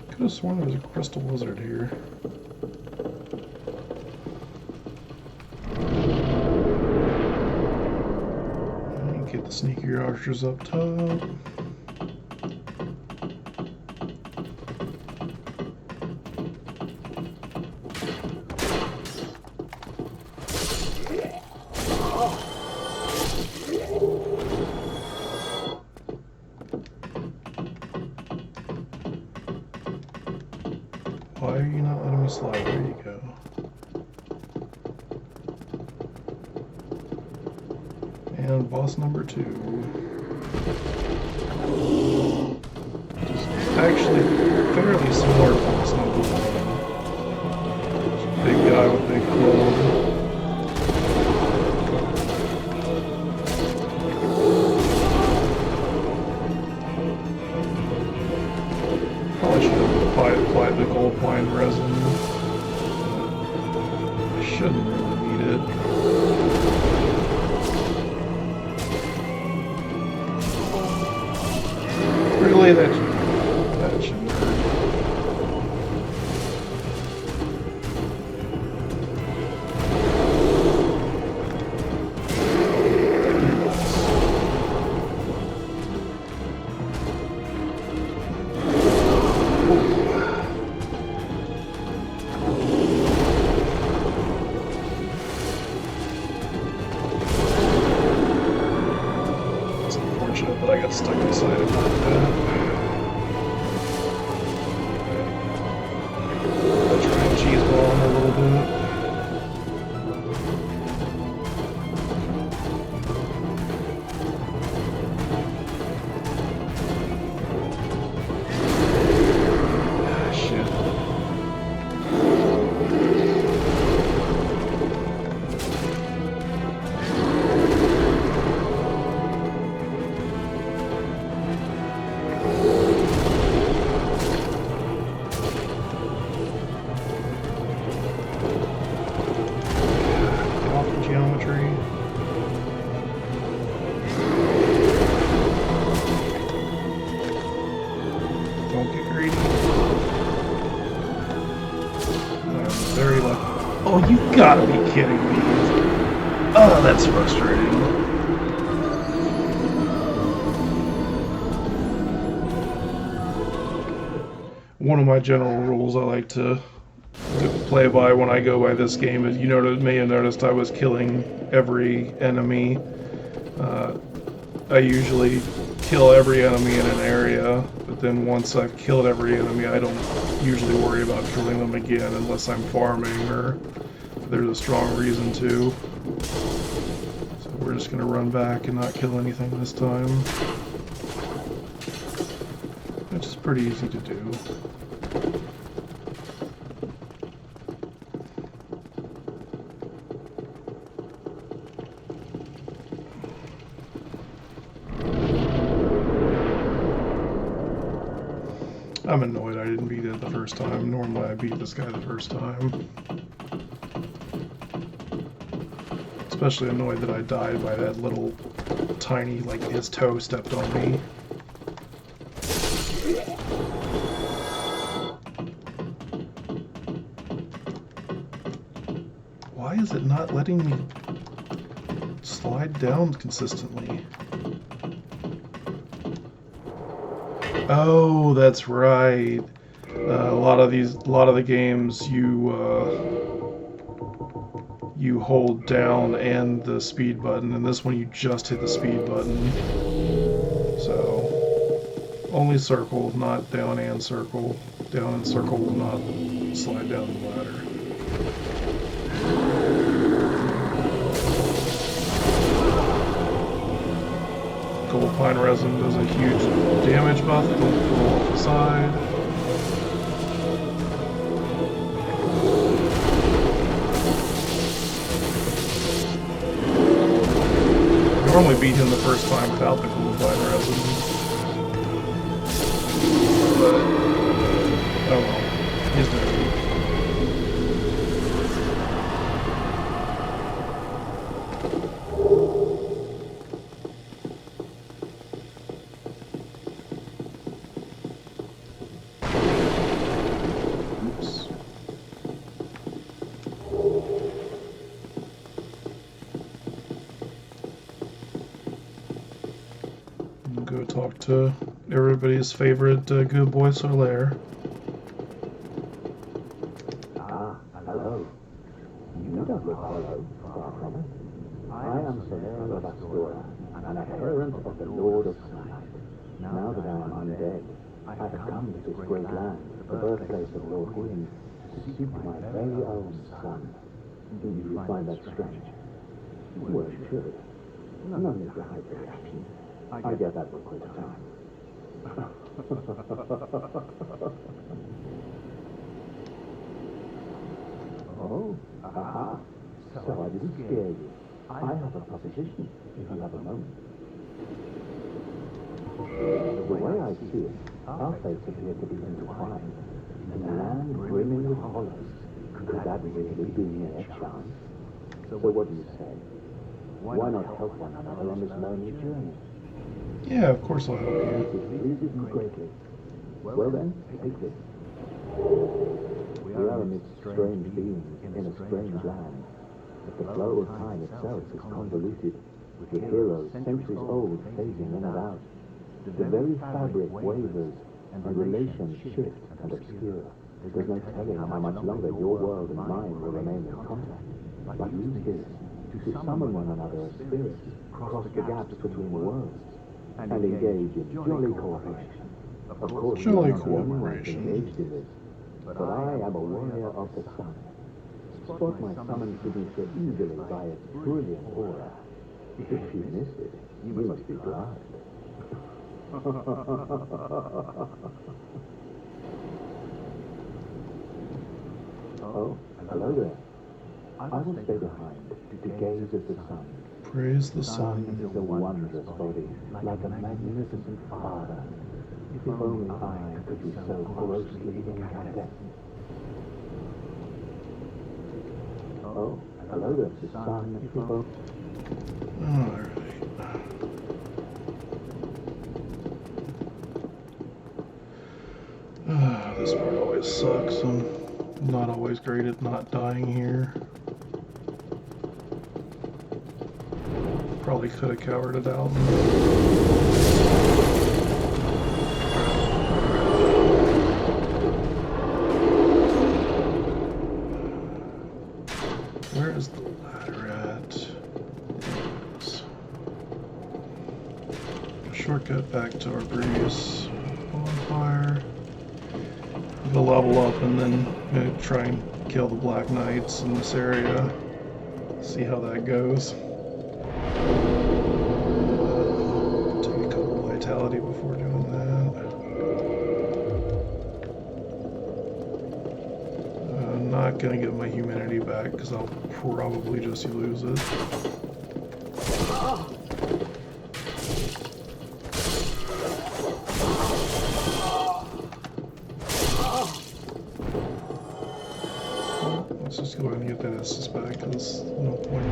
Could have sworn there was a crystal lizard here. Get the sneakier archers up top. Why are you not letting me slide? There you go. And boss number 2. Actually, fairly similar to boss number 1. Big guy with big club. Probably should have applied the gold pine resin. I shouldn't really need it. Really, that shouldn't hurt. It's unfortunate that I got stuck inside of that. Try and cheese ball him a little bit. Ah, shit. Get off the geometry. Don't get greedy. I'm very lucky. Oh, you gotta be kidding me. Oh, that's frustrating. One of my general rules I like to play by when I go by this game is, you may have noticed I was killing every enemy. I usually kill every enemy in an area, but then once I've killed every enemy, I don't usually worry about killing them again unless I'm farming or there's a strong reason to. So we're just going to run back and not kill anything this time, which is pretty easy to do. I'm annoyed I didn't beat it the first time. Normally I beat this guy the first time. Especially annoyed that I died by that little tiny, like his toe stepped on me. Why is it not letting me slide down consistently? Oh, that's right. A lot of the games you you hold down and the speed button, and this one you just hit the speed button. So only circle, not down and circle. Down and circle will not slide down the ladder. Gold pine resin does a huge damage buff. Don't pull off the side. Normally beat him the first time without the gold pine resin. But, oh well, he's dead. Go talk to everybody's favorite good boy Solaire. Ah, hello. You don't look hollow, far from it. I am Solaire of Astora, an adherent of the Lord of Sunlight. Now that I am undead, I have come to this great land, the birthplace of Lord Wind, to seek my very own son. Do you find that strange? Well, it should. No need to hide the reaction. I get that will quite a time. Oh, aha. So I didn't scare you. I have a proposition, if you have a moment. The way I see it, our fates appear to be intertwined. In a land brimming with hollows. Could that really be a chance? So what do you say? Why not help one another on this lonely journey? Yeah, of course I'll help you. It pleases me greatly. Well then, take this. We are amidst strange beings in a strange land, but the flow of time itself is convoluted, with the heroes centuries old phasing in and out. The very fabric wavers, and relations shift and obscure. There's no telling how much longer your world and mine will remain in contact. But use this to summon one another as spirits, cross the gaps between worlds, and engage in jolly cooperation. Of course, Jolly you are not the only ones cooperation. engaged in this, but I am a warrior of the sun. Spot my summon signature easily by its brilliant aura. If you missed it, you must be blind. Oh, hello there. I will stay behind to gaze at the sun. Praise the Sun sun. is a wondrous body, like a magnificent father. If only I could be so grossly incandescent. Oh, hello there, the sun. If only... Alright. This part always sucks. I'm not always great at not dying here. Probably could have cowered it out. Where is the ladder at? Shortcut back to our previous bonfire. We'll level up and then maybe try and kill the Black Knights in this area. See how that goes. Take a couple vitality before doing that. I'm not gonna get my humanity back because I'll probably just lose it. Let's just go ahead and get that SS back because no point in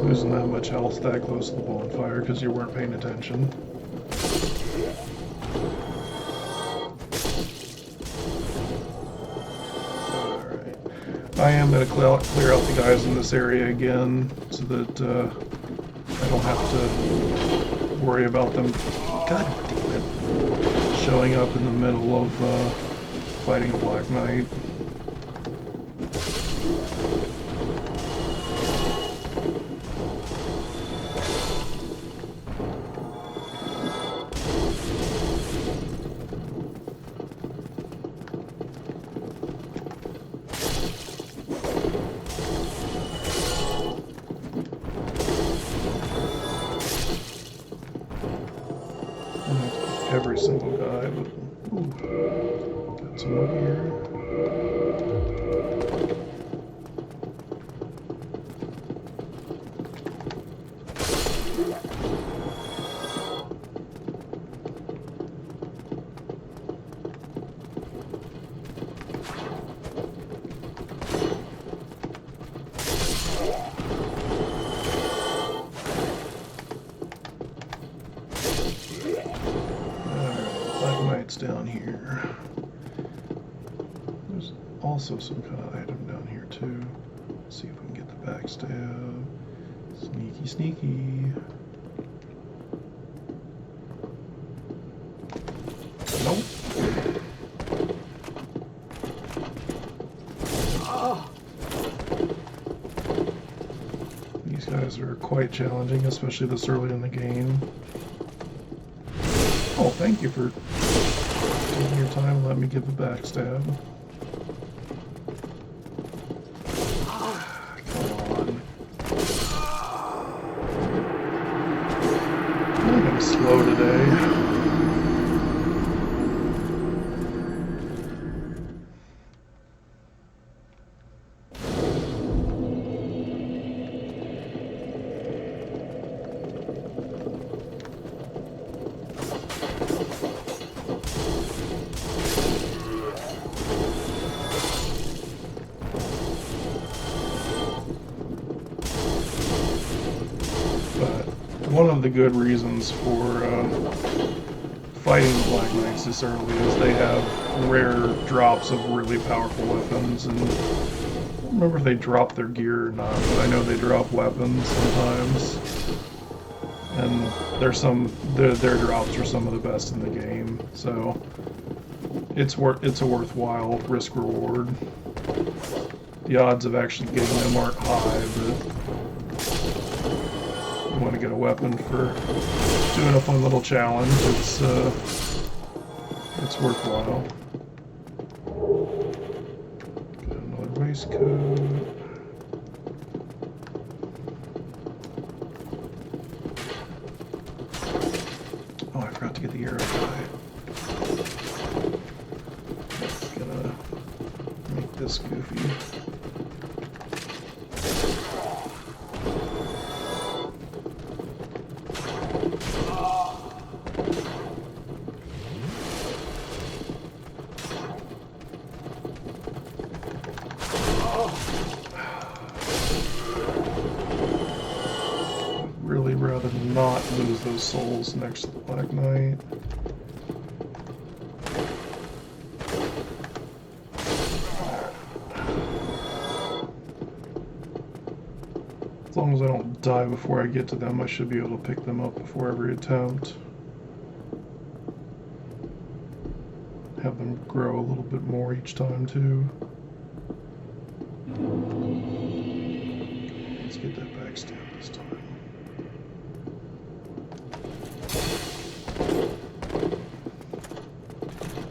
losing that much health that close to the bonfire because you weren't paying attention. Alright. I am going to clear out the guys in this area again so that I don't have to worry about them, god damn it, showing up in the middle of fighting a Black Knight. every single guy, but ooh, got some more gear. Down here. There's also some kind of item down here too. Let's see if we can get the backstab. Sneaky, sneaky. Nope. These guys are quite challenging, especially this early in the game. Oh, thank you for taking your time and let me give the backstab. Come on. I'm gonna slow today. One of the good reasons for fighting the Black Knights this early is they have rare drops of really powerful weapons, and I don't remember if they drop their gear or not, but I know they drop weapons sometimes, and their drops are some of the best in the game, so it's a worthwhile risk reward. The odds of actually getting them aren't high, but want to get a weapon for doing a fun little challenge, it's worthwhile. Got another waistcoat. Oh, I forgot to get the arrow guy. Gonna make this goofy. Really rather not lose those souls next to the Black Knight. As long as I don't die before I get to them, I should be able to pick them up before every attempt. Have them grow a little bit more each time too. Let's get that backstab this time.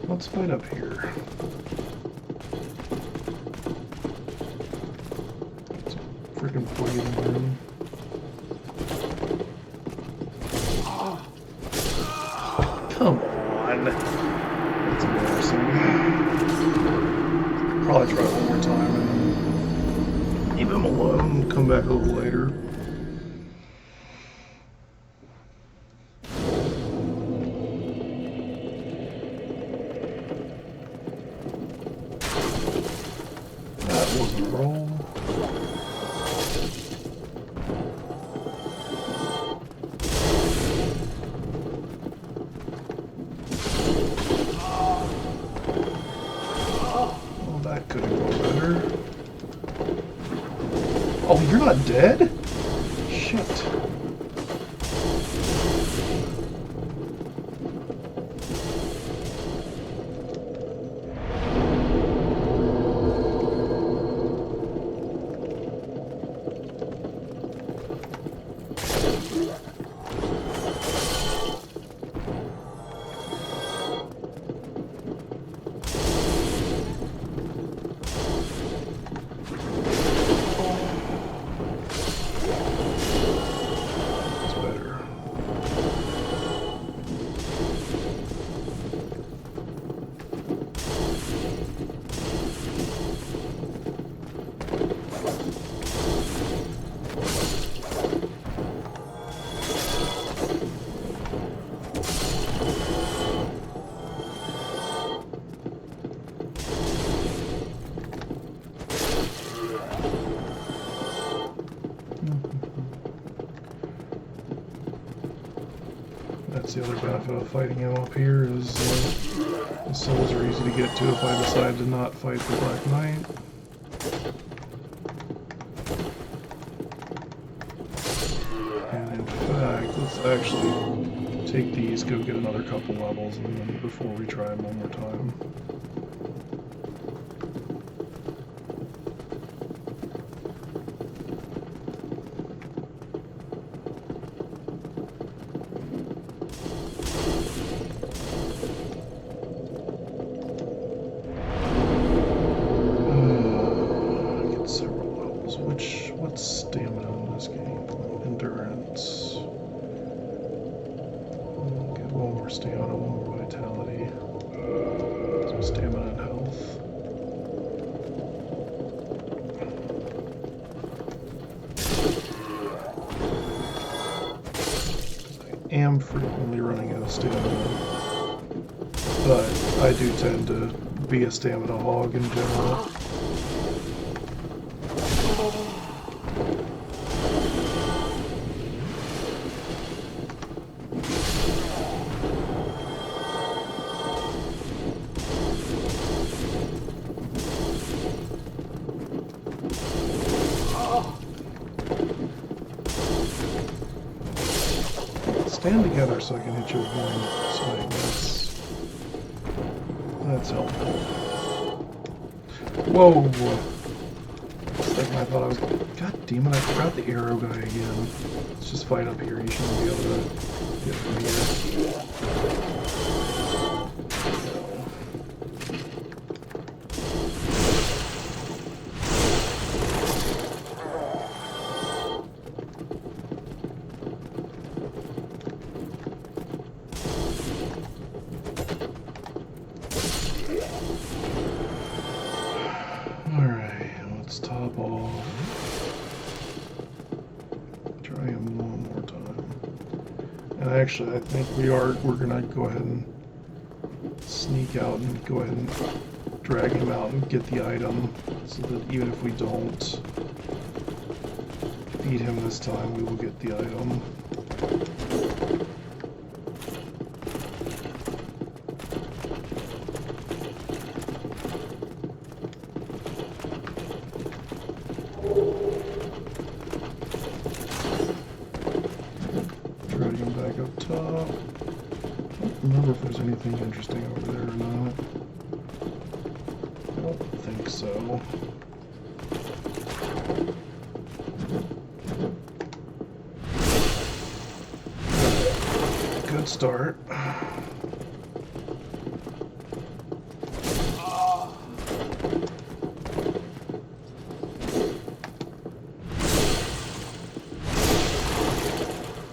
Let's fight up here. It's a freaking bleeding room. Come on. That's embarrassing. Probably try it one more time and then leave him alone and come back a little later. Could have gone better. Oh, you're not dead? Shit. That's the other benefit of fighting him up here is the souls are easy to get to if I decide to not fight the Black Knight. And in fact, let's actually take these, go get another couple levels, and then before we try them one more time. What's stamina in this game? Endurance. Get one more stamina, one more vitality. Some stamina and health. I am frequently running out of stamina, but I do tend to be a stamina hog in general. Stand together so I can hit you with one swing. That's helpful. Whoa! Second I thought I was... God damn it, I forgot the arrow guy again. Let's just fight up here. You shouldn't be able to get from here. Top off. Try him one more time. And actually, I think we're gonna go ahead and sneak out and go ahead and drag him out and get the item, so that even if we don't beat him this time, we will get the item. Back up top. I don't remember if there's anything interesting over there or not. I don't think so. Good start.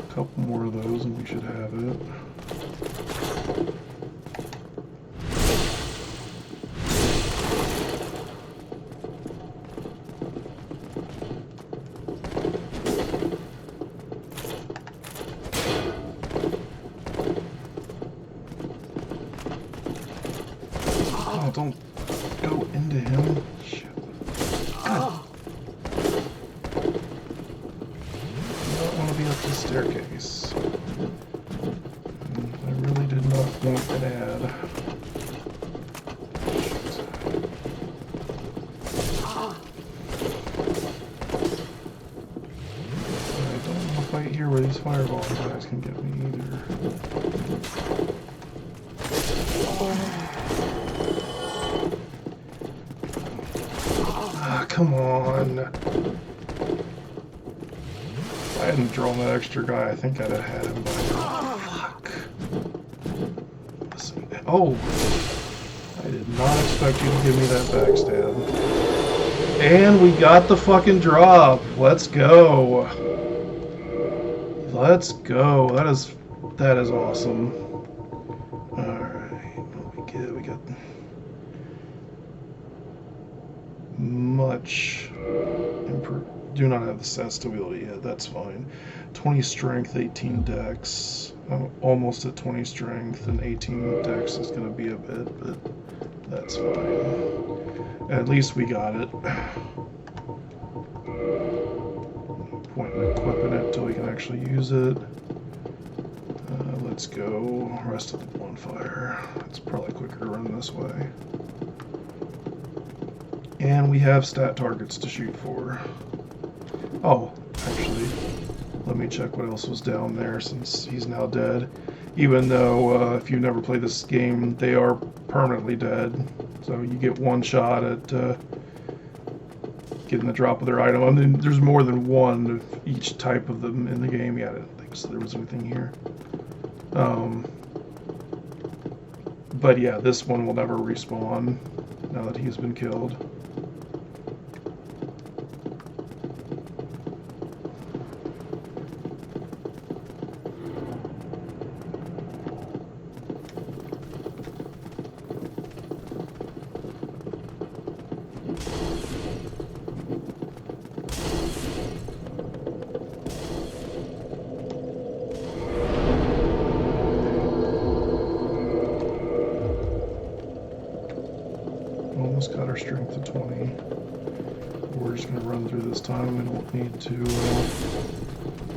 Couple more of those and we should have it. Oh, don't go into him. Shit. God. Up the staircase. I really did not want an ad. I don't want to fight here where these fireball guys can get me either. Ah, come on. If I hadn't drawn that extra guy, I think I'd have had him by now. Fuck. Listen. Oh! I did not expect you to give me that backstab. And we got the fucking drop! Let's go! Let's go! That is awesome. Alright, what we got much improved. Do not have the stats to wield it yet, that's fine. 20 strength, 18 dex. I'm almost at 20 strength, and 18 dex is going to be a bit, but that's fine. At least we got it. No point in equipping it until we can actually use it. let's go rest of the bonfire. It's probably quicker to run this way. And we have stat targets to shoot for. Oh, actually, let me check what else was down there since he's now dead. Even though, if you've never played this game, they are permanently dead. So you get one shot at getting the drop of their item. I mean, there's more than one of each type of them in the game. Yeah, I didn't think so there was anything here. But yeah, this one will never respawn now that he's been killed. Almost got our strength to 20. We're just going to run through this time. We don't need to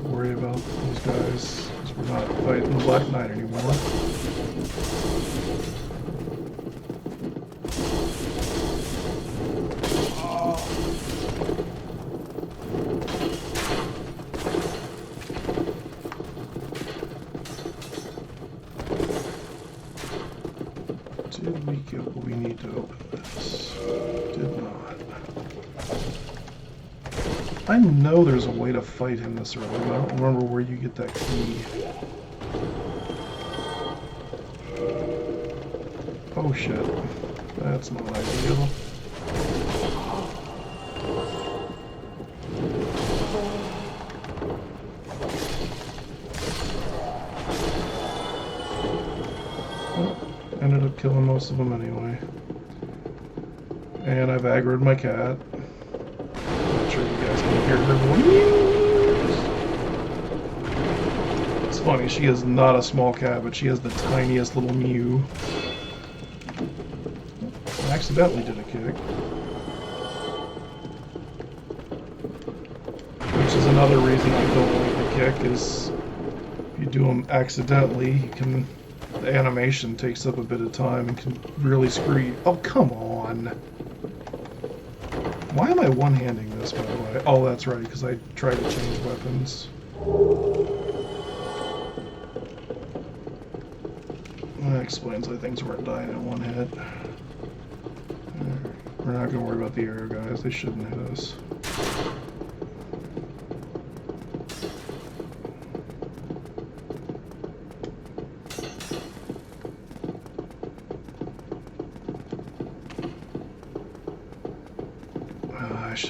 worry about these guys because we're not fighting the Black Knight anymore. Did we get what we need to open this? Did not. I know there's a way to fight him this early, but I don't remember where you get that key. Oh shit. That's not ideal. Ended up killing most of them anyway. And I've aggroed my cat. Not sure you guys can hear her voice. It's funny, she is not a small cat, but she has the tiniest little mew. I accidentally did a kick. Which is another reason I don't like the kick, is if you do them accidentally, you can... The animation takes up a bit of time and can really screw you. Oh, come on. Why am I one-handing this, by the way? Oh, that's right, because I tried to change weapons. That explains why things weren't dying in one hit. We're not going to worry about the arrow guys. They shouldn't hit us.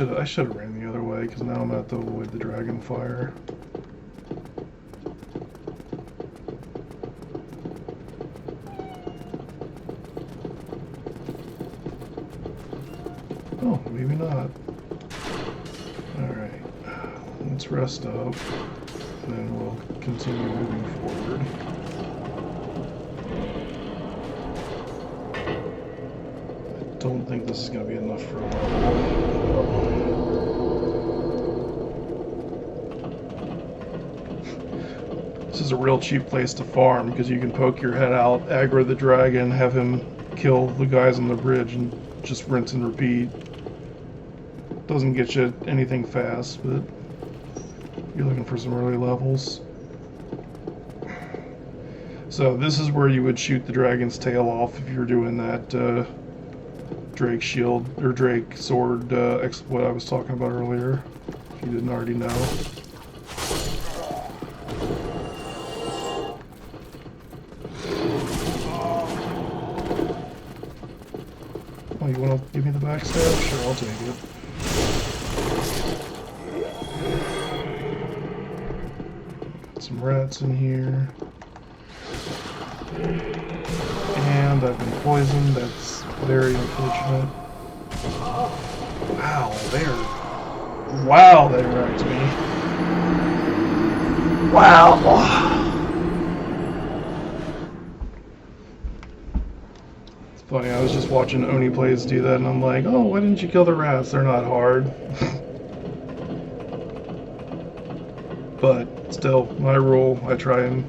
I should have ran the other way, because now I'm going to have to avoid the dragon fire. Oh, maybe not. Alright, let's rest up, and then we'll continue moving forward. I don't think this is going to be enough for a while. This is a real cheap place to farm because you can poke your head out, aggro the dragon, have him kill the guys on the bridge, and just rinse and repeat. Doesn't get you anything fast, but you're looking for some early levels. So this is where you would shoot the dragon's tail off if you're doing that Drake shield or Drake sword exploit I was talking about earlier, if you didn't already know. Oh, you want to give me the backstab? Sure, I'll take it. Got some rats in here. And I've been poisoned. That's very unfortunate. Wow, they wrecked me. Wow. It's funny, I was just watching Oni Plays do that, and I'm like, oh, why didn't you kill the rats? They're not hard. But still, my rule, I try and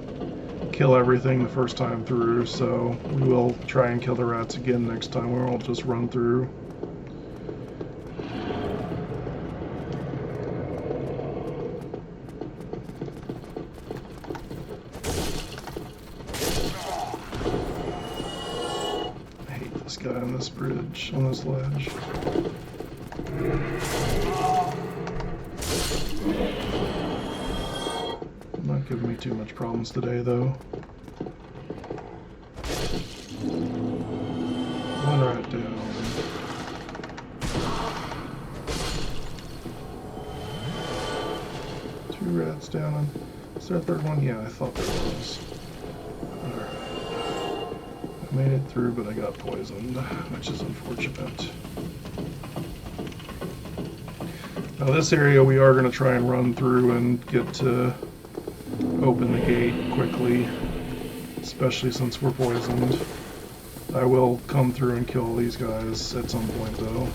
kill everything the first time through, so we will try and kill the rats again next time. We won't just run through. I hate this guy on this bridge, on this ledge. Not giving me too much problems today, though. One rat down. Two rats down. Is there a third one? Yeah, I thought there was. Alright. I made it through, but I got poisoned, which is unfortunate. Now this area we are going to try and run through and get to open the gate quickly, especially since we're poisoned. I will come through and kill these guys at some point though.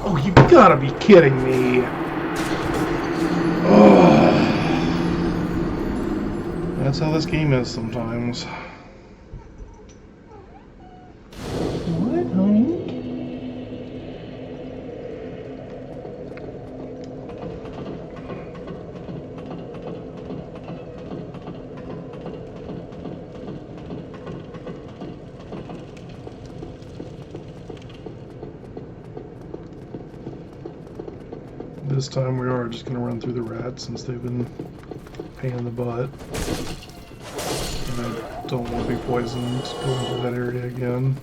Oh, you gotta be kidding me! Oh. That's how this game is sometimes. What, honey? This time we are just going to run through the rats since they've been a pain in the butt. And I don't want to be poisoned going through that area again.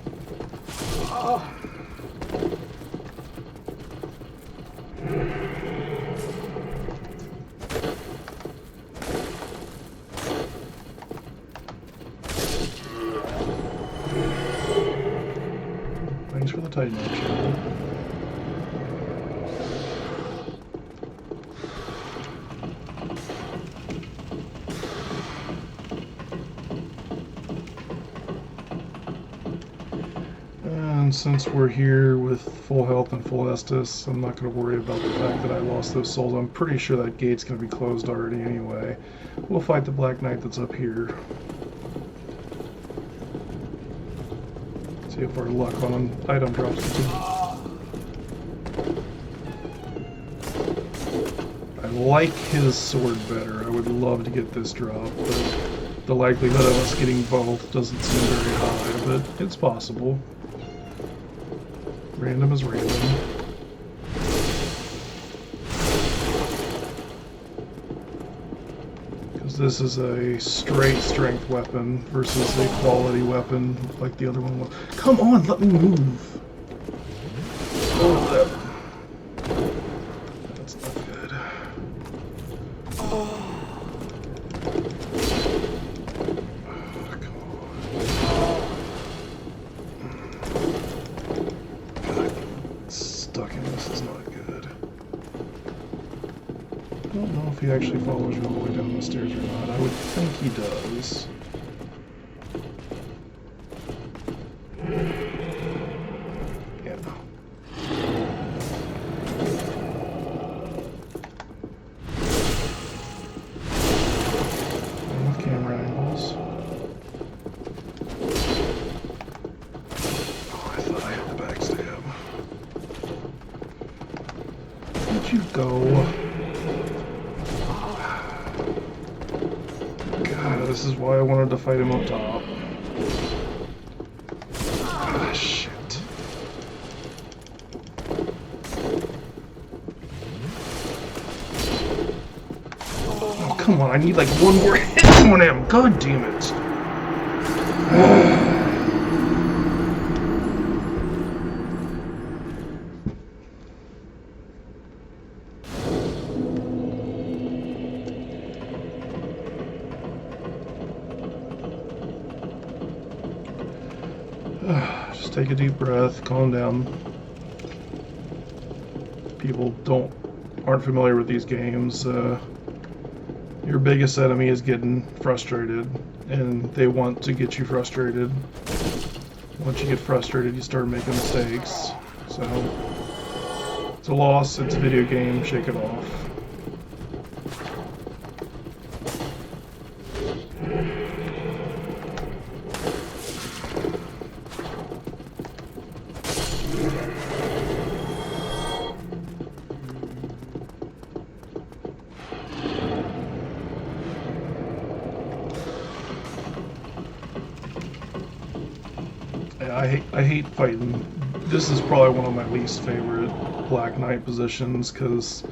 Thanks for the tighten up, Cheryl. And since we're here with full health and full Estus, I'm not going to worry about the fact that I lost those souls. I'm pretty sure that gate's going to be closed already anyway. We'll fight the Black Knight that's up here. See if our luck on an item drops continues. I like his sword better. I would love to get this drop, but the likelihood of us getting both doesn't seem very high, but it's possible. Random is random. Because this is a straight strength weapon versus a quality weapon like the other one was. Come on, let me move! Oh, that's not good. This is not good. I don't know if he actually follows you all the way down the stairs or not. I would think he does. Yeah. And with camera angles. Oh, I thought I had the backstab. Where'd you go? God, this is why I wanted to fight him up top. Ah, shit. Oh, come on, I need like one more hit on him. God damn it. Just take a deep breath, calm down. People aren't familiar with these games. your biggest enemy is getting frustrated, and they want to get you frustrated. Once you get frustrated, you start making mistakes. So, it's a loss, it's a video game, shake it off. I hate fighting. This is probably one of my least favorite Black Knight positions because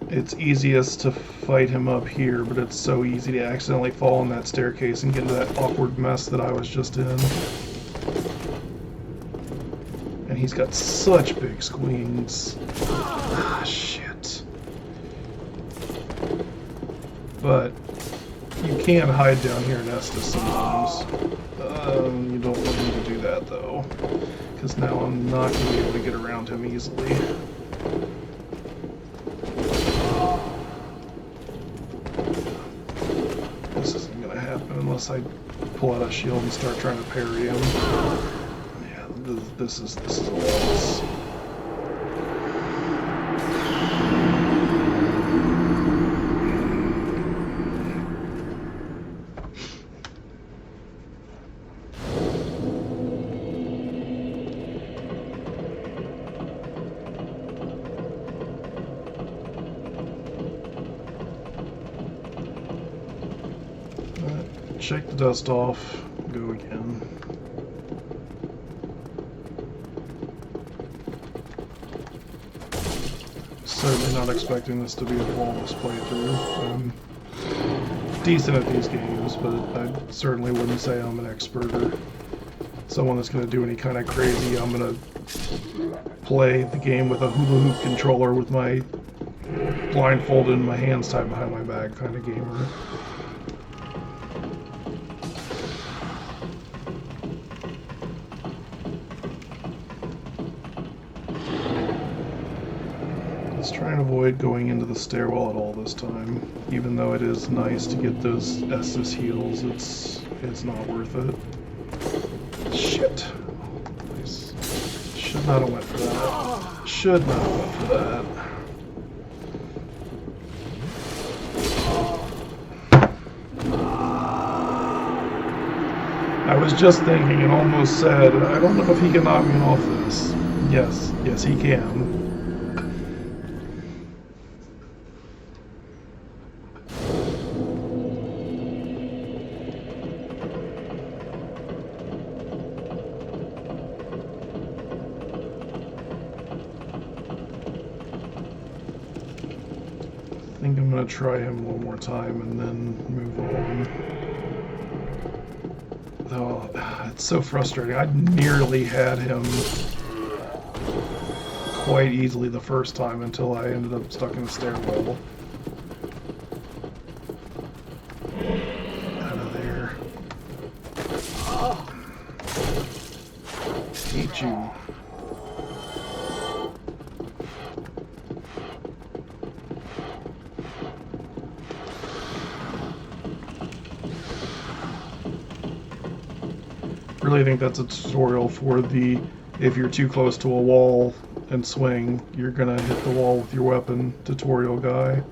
it's easiest to fight him up here, but it's so easy to accidentally fall on that staircase and get into that awkward mess that I was just in. And he's got such big swings. Ah, shit. But you can hide down here in Estus sometimes. You don't want me to do that though, because now I'm not going to be able to get around him easily. This isn't going to happen unless I pull out a shield and start trying to parry him. Yeah, this is a loss. Shake the dust off, go again. Certainly not expecting this to be a flawless playthrough. I'm decent at these games, but I certainly wouldn't say I'm an expert or someone that's going to do any kind of crazy, I'm going to play the game with a hula hoop controller with my blindfolded and my hands tied behind my back kind of gamer. Let's try and avoid going into the stairwell at all this time. Even though it is nice to get those Estus heals, it's not worth it. Shit. Nice. Should not have went for that. Should not have went for that. I was just thinking and almost said, I don't know if he can knock me off this. Yes, he can. I think I'm going to try him one more time and then move on. Though, it's so frustrating. I nearly had him quite easily the first time until I ended up stuck in the stairwell. Out of there. Hate you. Really think that's a tutorial for the if you're too close to a wall and swing, you're gonna hit the wall with your weapon tutorial guy.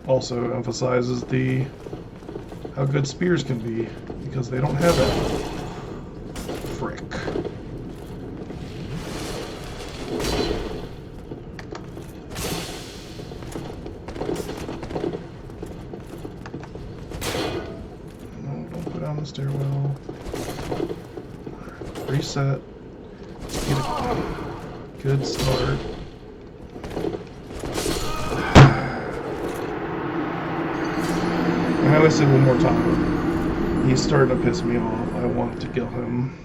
Also emphasizes the how good spears can be, because they don't have it. Frick. No, don't go down the stairwell. Reset. Get a good start. I gotta say one more time. He's starting to piss me off. I want to kill him.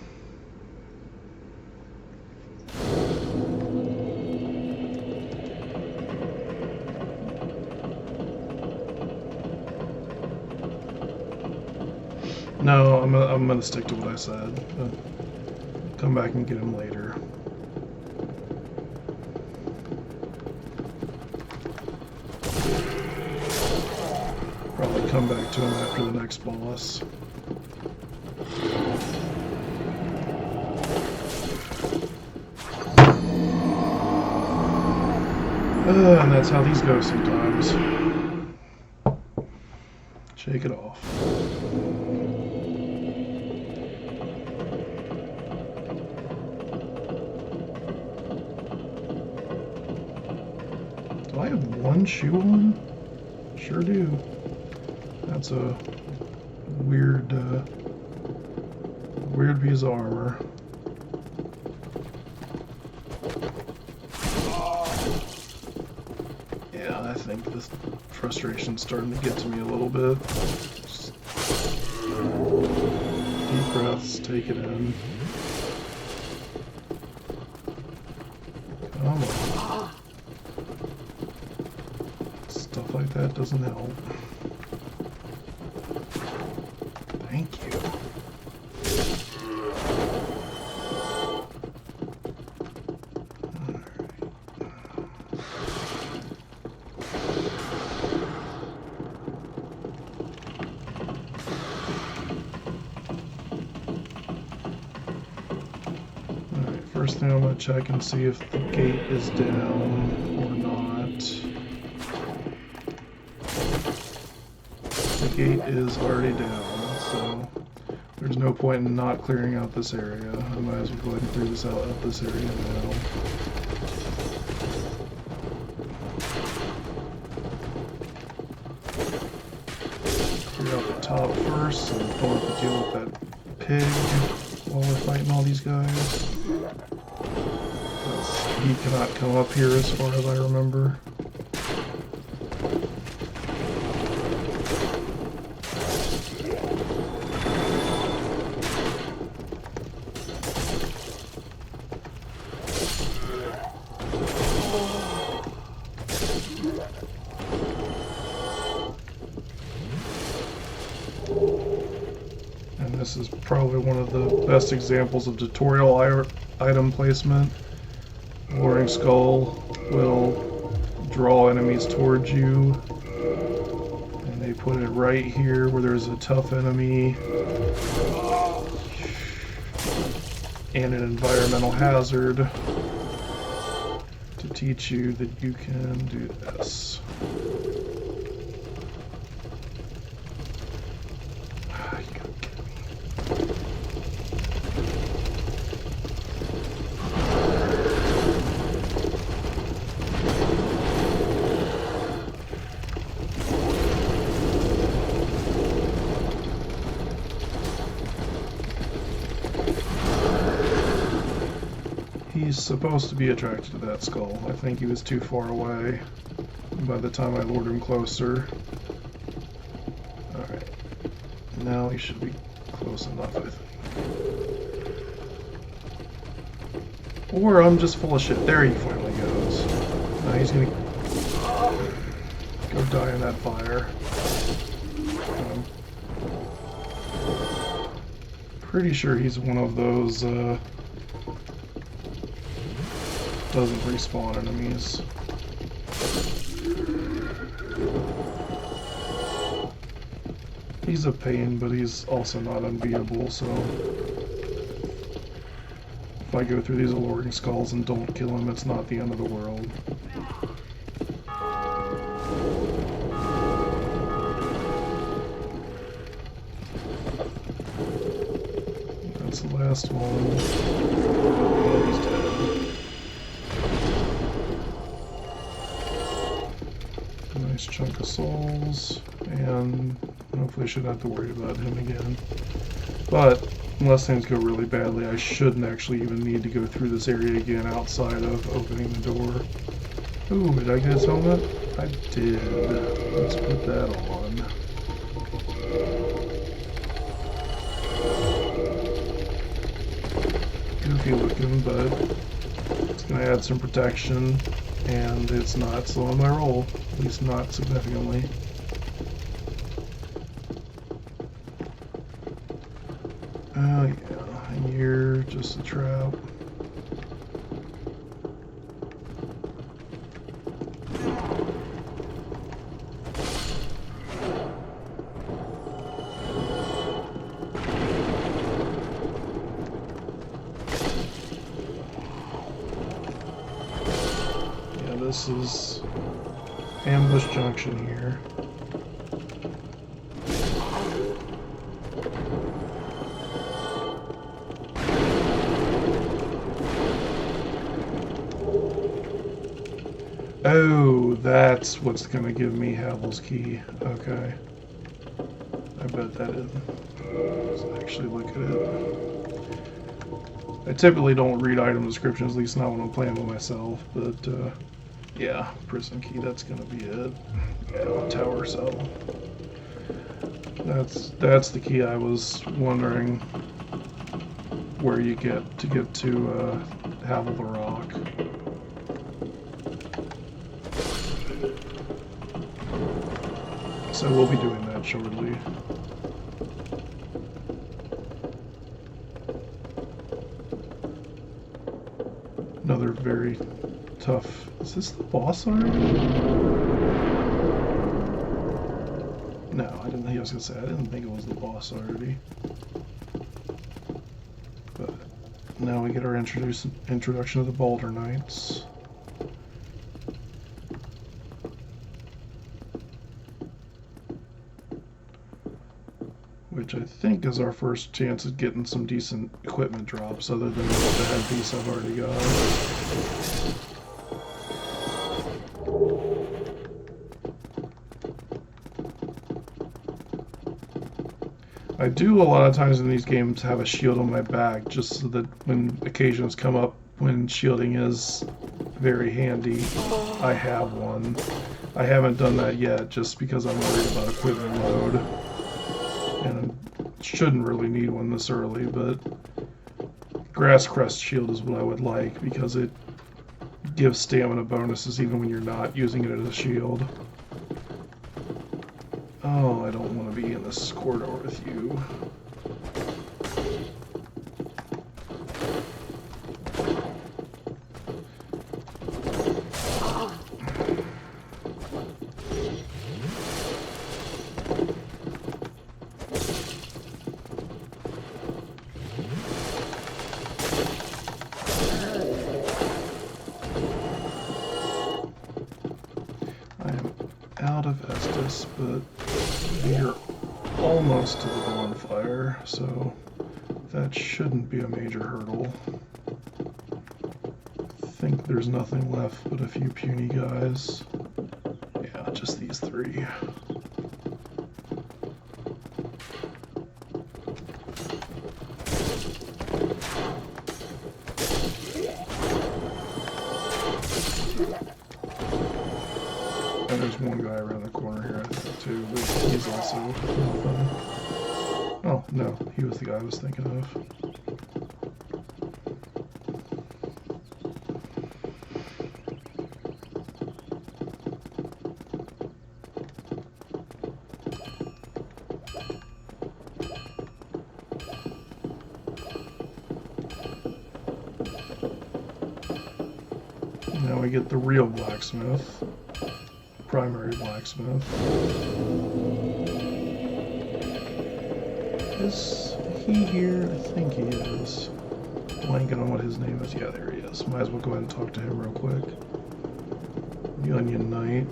No, I'm gonna stick to what I said. Come back and get him later. Probably come back to him after the next boss. And that's how these go sometimes. Shake it off. Do I have one shoe on? Sure do. That's a weird, weird piece of armor. Yeah, I think this frustration's starting to get to me a little bit. Just deep breaths, take it in. Come on. Stuff like that doesn't help. Thank you. Alright, first thing I'm going to check and see if the gate is down or not. The gate is already down, so there's no point in not clearing out this area. I might as well go ahead and clear this out of this area now. Clear out the top first, so we don't have to deal with that pig while we're fighting all these guys. He cannot come up here as far as I remember. And this is probably one of the best examples of tutorial item placement. Roaring Skull will draw enemies towards you, and they put it right here where there's a tough enemy and an environmental hazard to teach you that you can do this. He's supposed to be attracted to that skull. I think he was too far away by the time I lured him closer. Alright. Now he should be close enough, I think. Or I'm just full of shit. There he finally goes. Now he's gonna go die in that fire. Pretty sure he's one of those, doesn't respawn enemies. He's a pain, but he's also not unbeatable, so if I go through these alluring skulls and don't kill him, it's not the end of the world. That's the last one. Oh, he's dead. Nice chunk of souls, and hopefully I shouldn't have to worry about him again. But unless things go really badly, I shouldn't actually even need to go through this area again outside of opening the door. Ooh, did I get his helmet? I did. Let's put that on. Goofy looking, but it's going to add some protection, and it's not slowing my roll, at least not significantly. Oh yeah, and you're just a trap. this is Ambush Junction here. Oh, that's what's gonna give me Havel's key. Okay. I bet that is. Let's actually look at it. I typically don't read item descriptions, at least not when I'm playing with myself, but yeah, prison key, that's gonna be it. Yeah, tower cell. That's the key I was wondering where you get to Havel the Rock. So we'll be doing that shortly. Another very tough... Is this the boss already? No, I didn't think I was gonna say I didn't think it was the boss already. But now we get our introduction to the Boulder Knights. Which I think is our first chance at getting some decent equipment drops other than the headpiece I've already got. I do a lot of times in these games have a shield on my back just so that when occasions come up when shielding is very handy, I have one. I haven't done that yet just because I'm worried about equipment load. And shouldn't really need one this early, but Grass Crest Shield is what I would like because it gives stamina bonuses even when you're not using it as a shield. Oh, I don't want to be in this corridor with you. Out of Estus, but we're almost to the bonfire, so that shouldn't be a major hurdle. I think there's nothing left but a few puny guys. Yeah, just these three. And there's one guy around the corner here, I think, too, but he's also nothing. Oh, no, he was the guy I was thinking of. Now we get the real blacksmith. Primary blacksmith. Is he here? I think he is. Blanking on what his name is. Yeah, there he is. Might as well go ahead and talk to him real quick. The Onion Knight.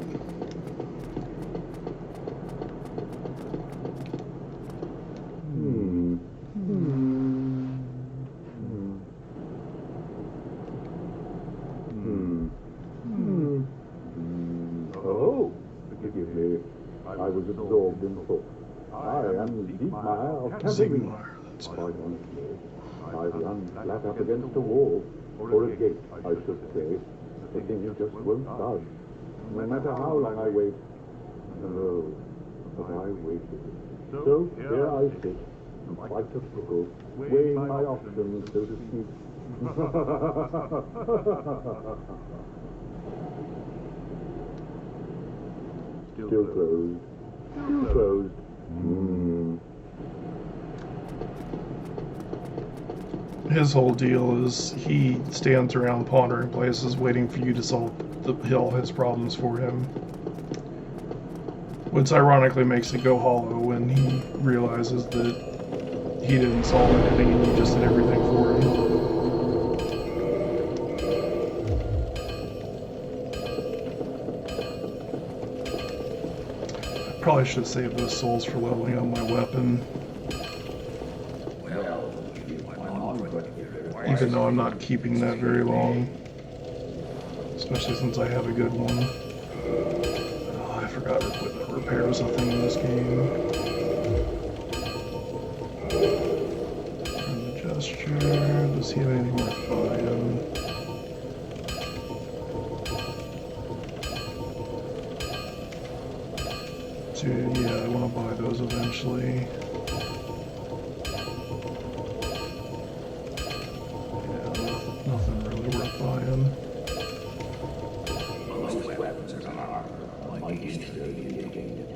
Oh, forgive me. I was absorbed in thought. I am Dietmar of Cavalry. Sigmar, that's Quite it. honestly, I run flat up against a wall, or a gate, I should say. The thing just won't budge. No matter how long I wait. No, but I waited. So here I sit, quite a pickle, weighing my options, so to speak. Still closed. Still closed. His whole deal is he stands around pondering places waiting for you to solve all his problems for him. Which ironically makes it go hollow when he realizes that he didn't solve anything and you just did everything for him. probably should save those souls for leveling up my weapon. Even though I'm not keeping that very long. Especially since I have a good one. Oh, I forgot equipment repair is a thing in this game. And the gesture, does he have anything worth buying? Dude, yeah, I want to buy those eventually. Yeah, nothing really worth buying. Most weapons are mighty sturdy and indicated.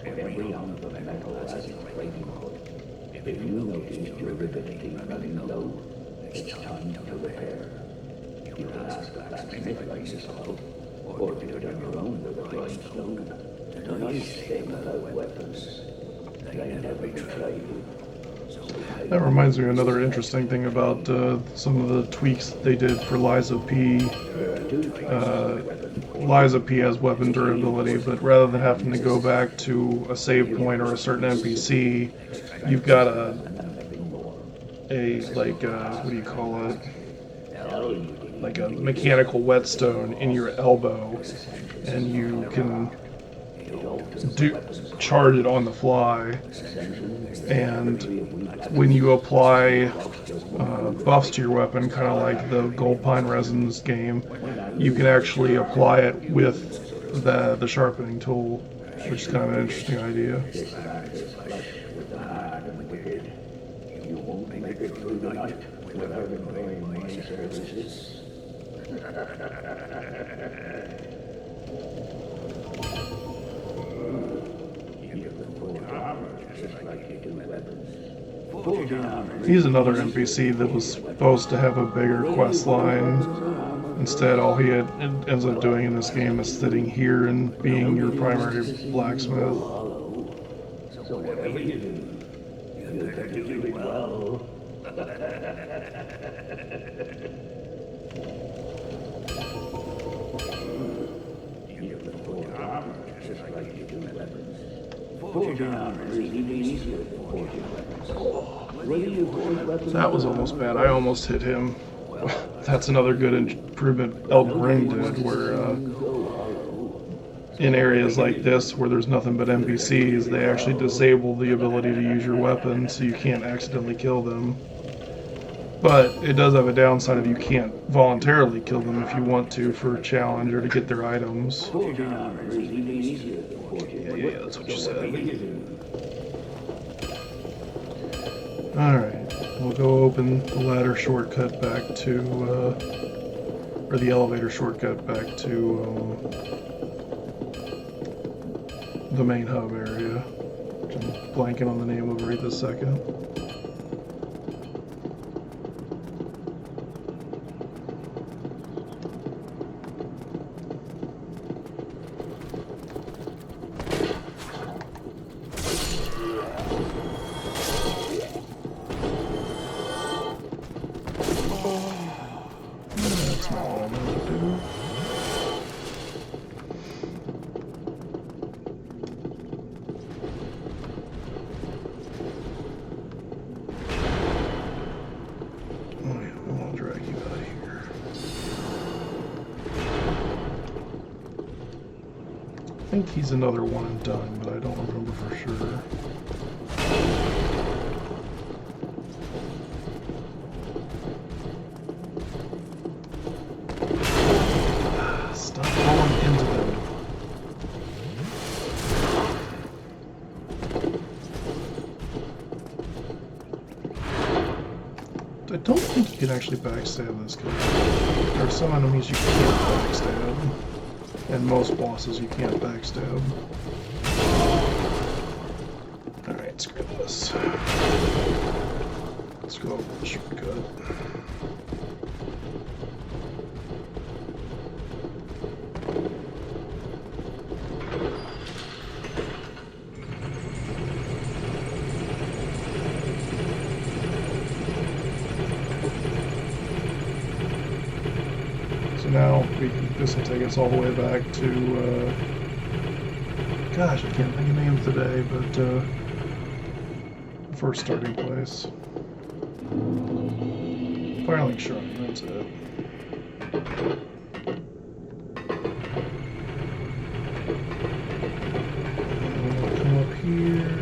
Every ounce of metal has its breaking point. If you notice your ability running low, it's time to repair. You can ask the blacksmith places help, or do it on your own with a grindstone. The nice thing about weapons, they never betray you. That reminds me of another interesting thing about some of the tweaks that they did for Liza P. Liza P has weapon durability, but rather than having to go back to a save point or a certain NPC, you've got what do you call it? Like a mechanical whetstone in your elbow, and you can charge it on the fly. And when you apply buffs to your weapon, kind of like the Gold Pine Resins game, you can actually apply it with the sharpening tool, which is kind of an interesting idea. You won't make it through the night without employing my services. He's another NPC that was supposed to have a bigger quest line. Instead, all he ends up doing in this game is sitting here and being your primary blacksmith. So whatever you do, you better do it well. You can forge armor just like you do weapons. Forging armor is even easier than forging weapons. Whether you forge weapons, That was almost bad. I almost hit him. That's another good improvement Elden Ring did, where in areas like this where there's nothing but NPCs, they actually disable the ability to use your weapon so you can't accidentally kill them. But it does have a downside of you can't voluntarily kill them if you want to for a challenge or to get their items. forging armor is even easier than forging Yeah, that's what you said. weapons. Alright, we'll go open the ladder shortcut back to, or the elevator shortcut back to, the main hub area, which I'm blanking on the name of right this second. That's not what I meant to do. Oh yeah, we want to drag you out of here. I think he's another one and done, but I don't remember for sure. Stop falling into them. I don't think you can actually backstab this guy. There are some enemies you can't backstab, and most bosses you can't backstab. Alright, screw this. Let's go over the shortcut. So now this will take us all the way back to Gosh, I can't think of names today, but first starting place. Firelink Shrine, that's it. We'll come up here.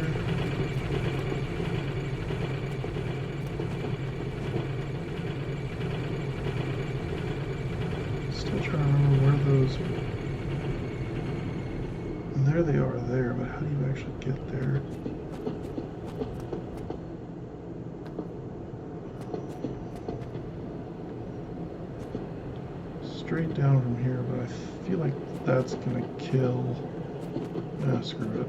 Still trying to remember where those are. There they are there, but how do you actually get there? Straight down from here, but I feel like that's gonna kill. Ah, screw it.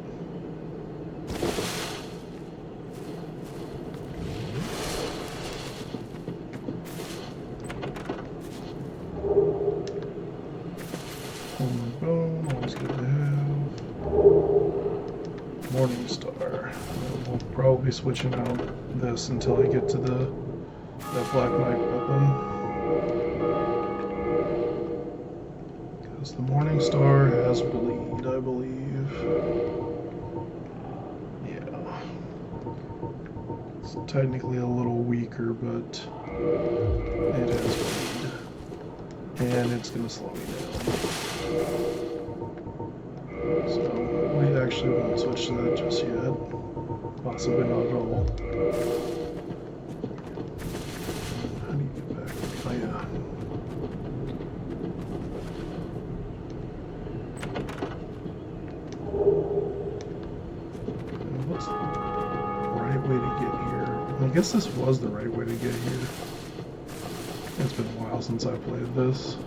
Holy bone, always good to have. Morning Star. We'll probably be switching out this until I get to that Black Knight weapon. Because the Morning Star has bleed, I believe. Yeah. It's technically a little weaker, but it has bleed. And it's going to slow me down. So we actually won't switch to that just yet. Possibly not at all. How do you get back? Oh yeah. What's the right way to get here? I guess this was the right way to get here. It's been a while since I played this.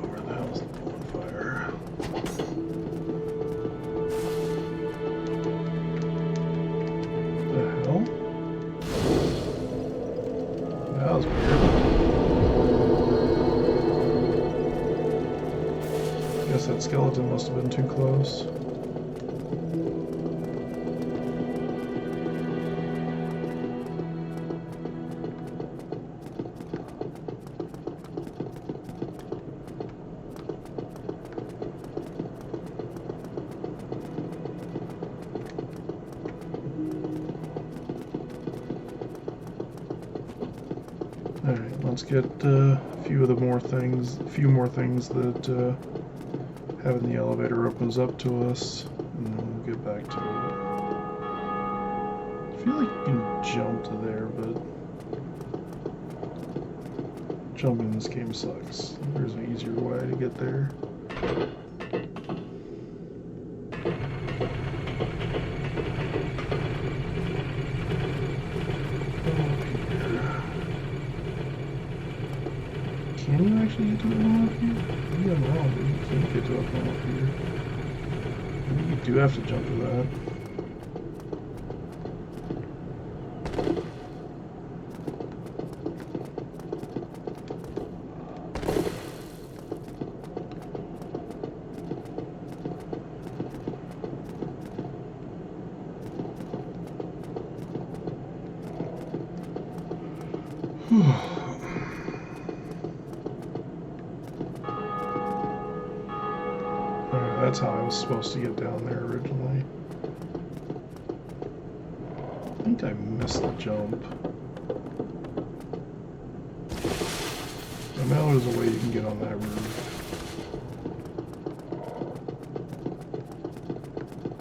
Where the hell's the bonfire? The hell? That was weird. Guess that skeleton must have been too close. Alright, let's get a few more things that having the elevator opens up to us, and then we'll get back to it. I feel like you can jump to there, but jumping in this game sucks. There's an easier way to get there. Can you actually get to it from up here? Maybe I'm wrong, but you can't get to it from up here. Maybe you do have to jump to that. Alright, that's how I was supposed to get down there originally. I think I missed the jump. I know there's a way you can get on that roof.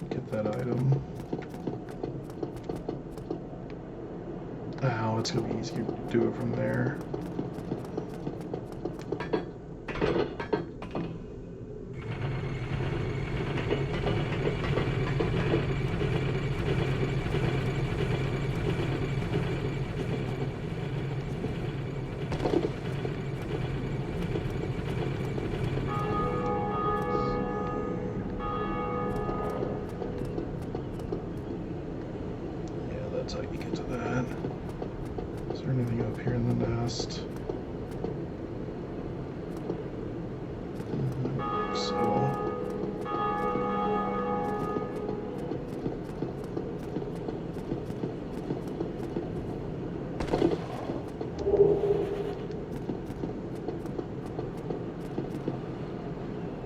Get that item. Ow, it's gonna be easier to do it from there. That's how you get to that. there anything up here in the nest? So.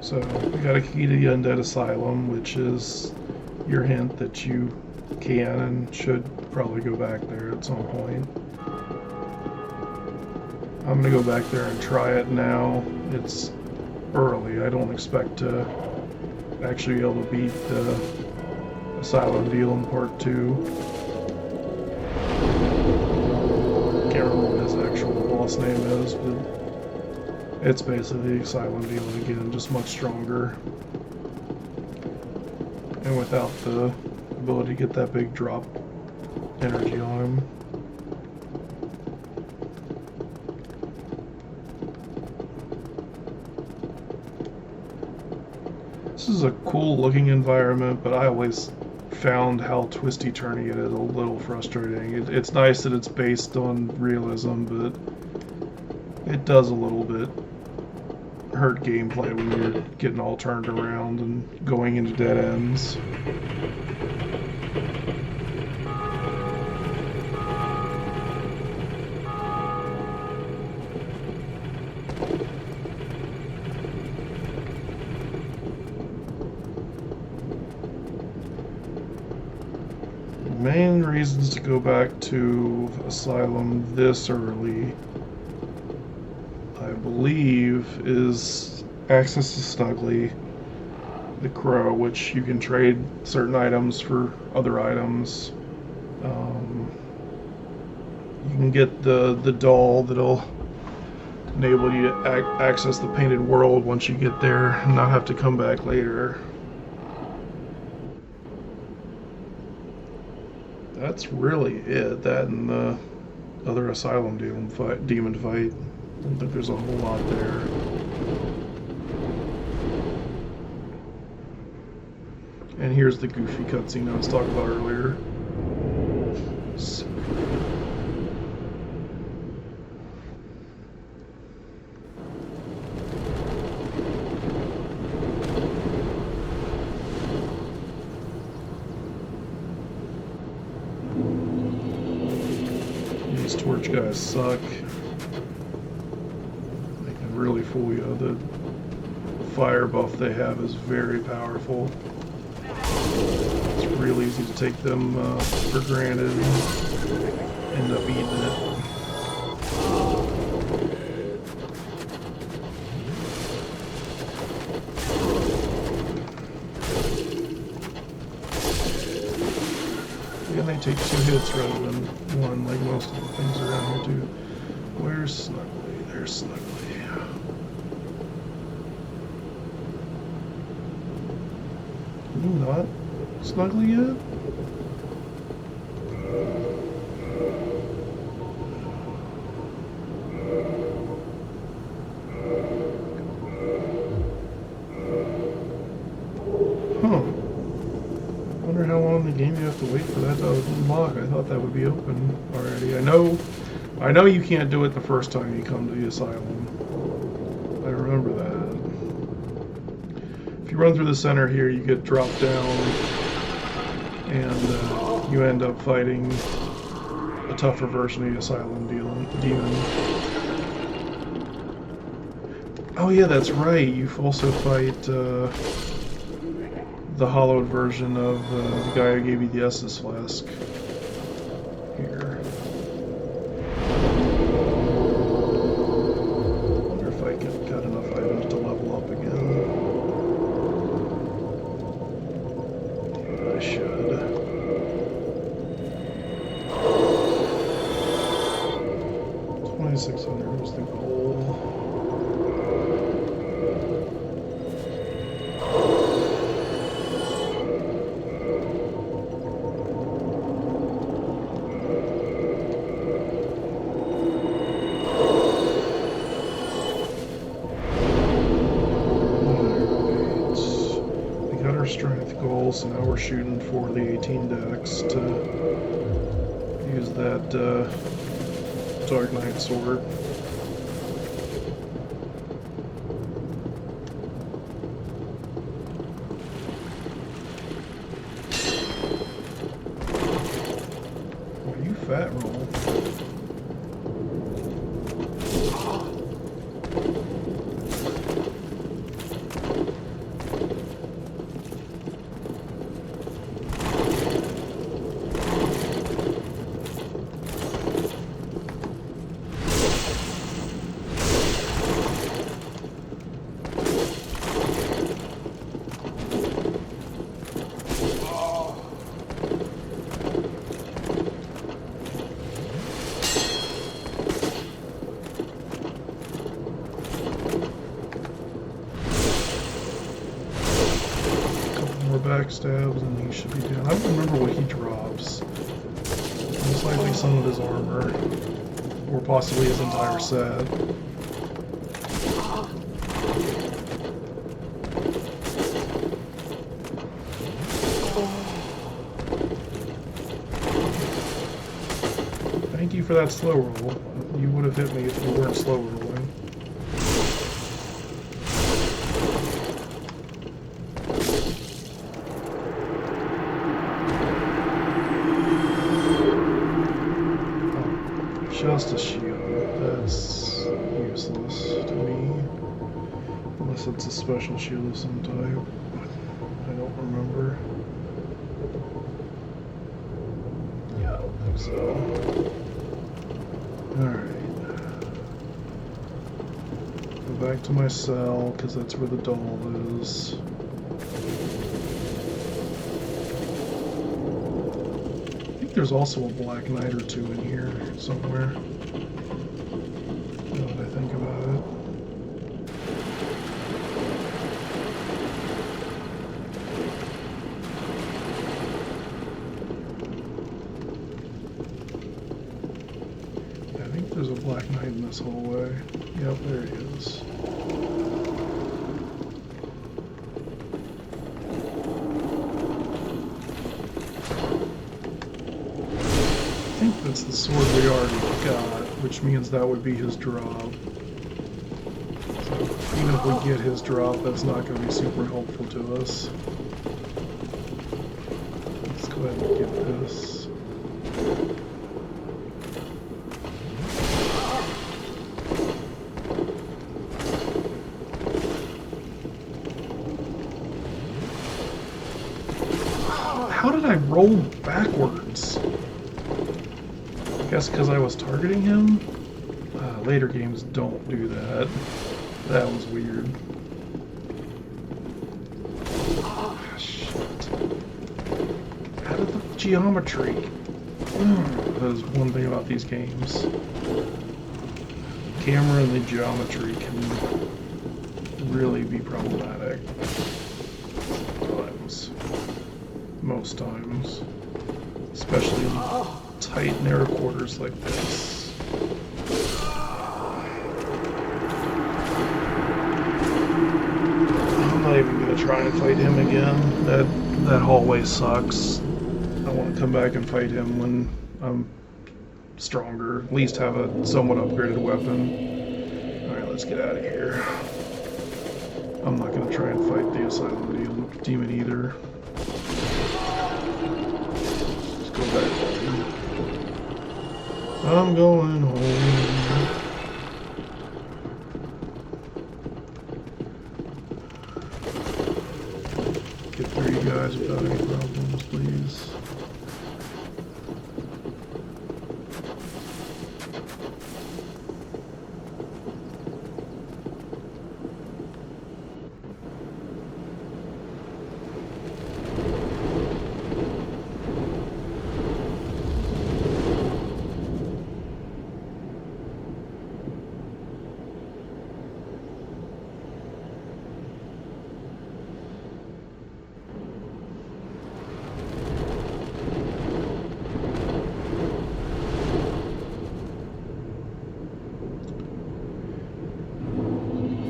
So we got a key to the Undead Asylum, which is your hint that you can and should probably go back there at some point. I'm gonna go back there and try it now. It's early. I don't expect to actually be able to beat the Asylum deal in Part 2. Can't remember what his actual boss name is, but it's basically the Asylum deal again, just much stronger. And without the ability to get that big drop energy on him. This is a cool looking environment, but I always found how twisty-turny it is a little frustrating. It's nice that it's based on realism, but it does a little bit hurt gameplay when you're getting all turned around and going into dead ends. Main reasons to go back to Asylum this early, I believe, is access to Snuggly, the crow, which you can trade certain items for other items. You can get the doll that'll enable you to access the painted world once you get there and not have to come back later. That's really it. That and the other Asylum demon fight. I don't think there's a whole lot there. And here's the goofy cutscene I was talking about earlier. These torch guys suck. They can really fool you. The fire buff they have is very powerful. It's real easy to take them for granted and end up eating it. And they take 2 hits rather than 1, like most of the things around here do. Where's Snuggly? There's Snuggly. Can you not Snuggly yet? Huh. Wonder how long in the game you have to wait for that to unlock. I thought that would be open already. I know you can't do it the first time you come to the Asylum. I remember that. If you run through the center here, you get dropped down, and you end up fighting a tougher version of the Asylum demon. Oh yeah, that's right. You also fight the hollowed version of the guy who gave you the Estus flask. Here. Wonder if I got enough items to level up again. I should. $2,600 was the goal. Strength goal, so now we're shooting for the 18 dex to use that Dark Knight sword. Oh, you fat roll. Backstabs and he should be down. I don't remember what he drops. Most likely some of his armor. Or possibly his entire set. Thank you for that slow roll. You would have hit me if you weren't slow rolling. Just a shield. That's useless to me. Unless it's a special shield of some type. I don't remember. Yeah, I don't think so. Alright. Go back to my cell, because that's where the doll is. There's also a Black Knight or two in here somewhere. Now that I think about it. Yeah, I think there's a Black Knight in this hallway. Yep, there he is. That's the sword we already got, which means that would be his drop. So even if we get his drop, that's not going to be super helpful to us. Let's go ahead and get this. How did I roll backwards? I guess because I was targeting him? Later games don't do that. That was weird. Ah, shit. How did the geometry? That is one thing about these games. Camera and the geometry can really be problematic. Sometimes. Most times. Especially in tight, narrow quarters like this. I'm not even going to try and fight him again. That hallway sucks. I want to come back and fight him when I'm stronger. At least have a somewhat upgraded weapon. Alright, let's get out of here. I'm not going to try and fight the Asylum Demon either. Let's go back home. I'm going home. Get through you guys without any problems, please.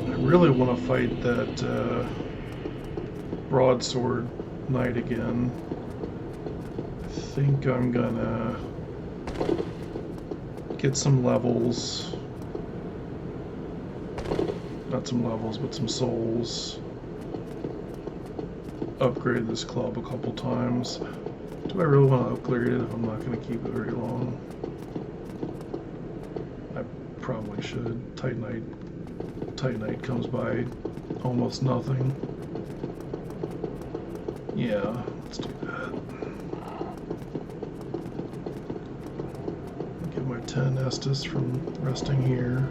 I really want to fight that broadsword knight again. I think I'm gonna get some levels. Not some levels, but some souls. Upgrade this club a couple times. Do I really want to upgrade it if I'm not going to keep it very long? I probably should. Titanite comes by almost nothing. Yeah, let's do that. Get my 10 Estus from resting here.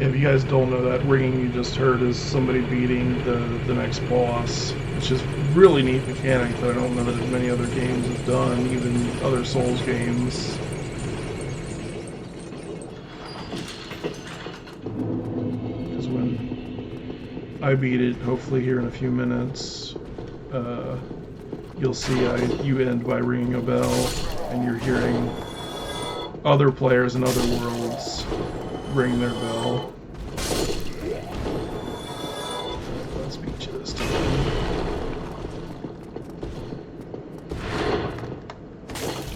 If you guys don't know, that ringing you just heard is somebody beating the next boss, which is really neat mechanic that I don't know that many other games have done, even other Souls games. Because when I beat it, hopefully here in a few minutes, you'll see you end by ringing a bell, and you're hearing other players in other worlds ring their bell. Let's beat you this time.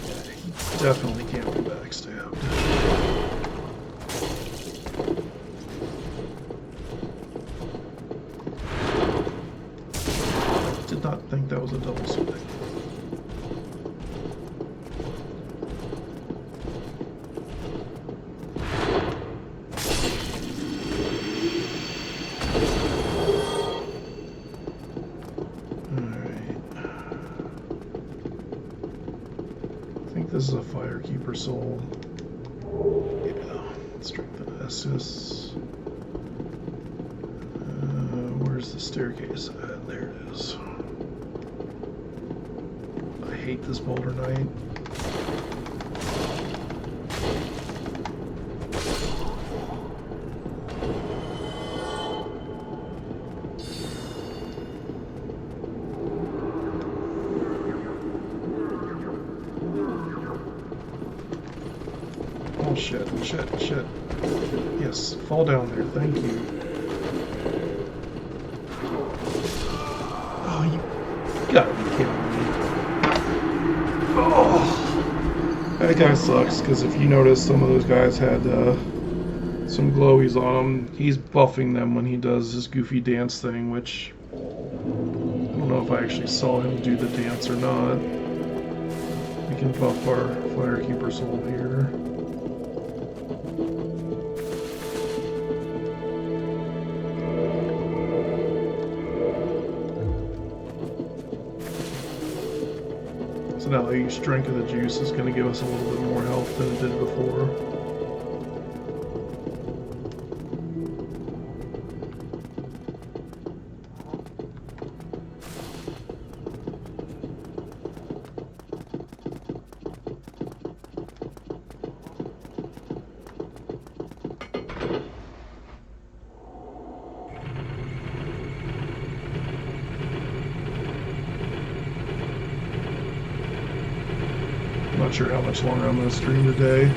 Yeah, he definitely can't be backstabbed. I did not think that was a double swing. This is a Firekeeper soul. Yeah, strength and Estus. Where's the staircase at? There it is. I hate this Boulder Knight. Oh shit, shit, shit. Yes, fall down there, thank you. Oh, you gotta be kidding me. Oh! That guy sucks, because if you notice, some of those guys had some glowies on them. He's buffing them when he does his goofy dance thing, which I don't know if I actually saw him do the dance or not. We can buff our Firekeeper soul here. So now the strength of the juice is going to give us a little bit more health than it did before. Not sure how much longer I'm going to stream today.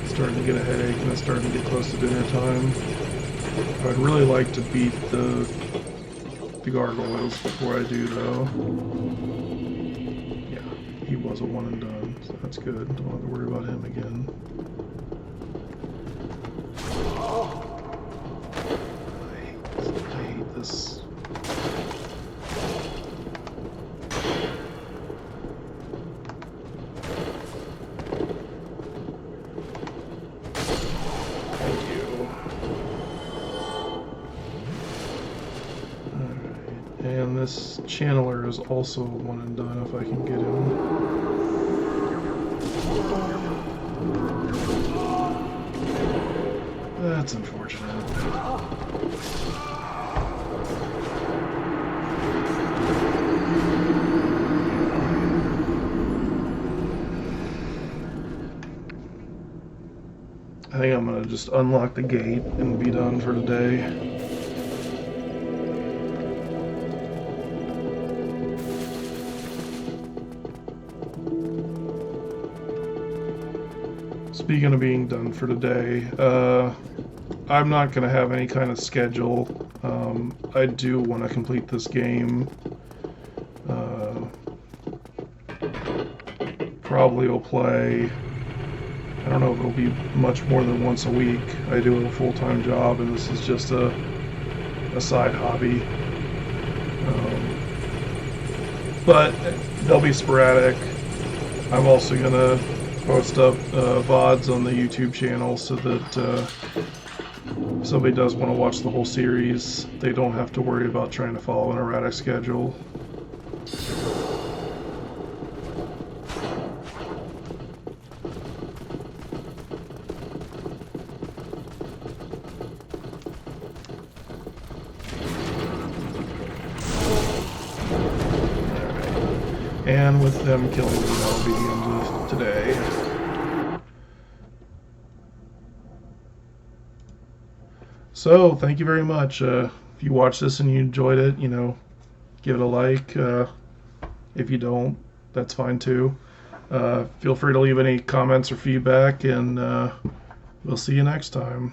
Starting to get a headache and it's starting to get close to dinner time. I'd really like to beat the gargoyles before I do though. Yeah, he was a one and done, so that's good. Don't have to worry about him again. I hate this. And this channeler is also one and done if I can get him. That's unfortunate. I think I'm gonna just unlock the gate and be done for today. Speaking of being done for today, I'm not going to have any kind of schedule. I do want to complete this game. Probably will play, I don't know if it'll be much more than once a week. I do have a full-time job, and this is just a side hobby. But they'll be sporadic. I'm also going to post up VODs on the YouTube channel so that if somebody does want to watch the whole series, they don't have to worry about trying to follow an erratic schedule. And with them killing me, that'll be the end of today. So, thank you very much. If you watched this and you enjoyed it, give it a like. If you don't, that's fine too. Feel free to leave any comments or feedback, and we'll see you next time.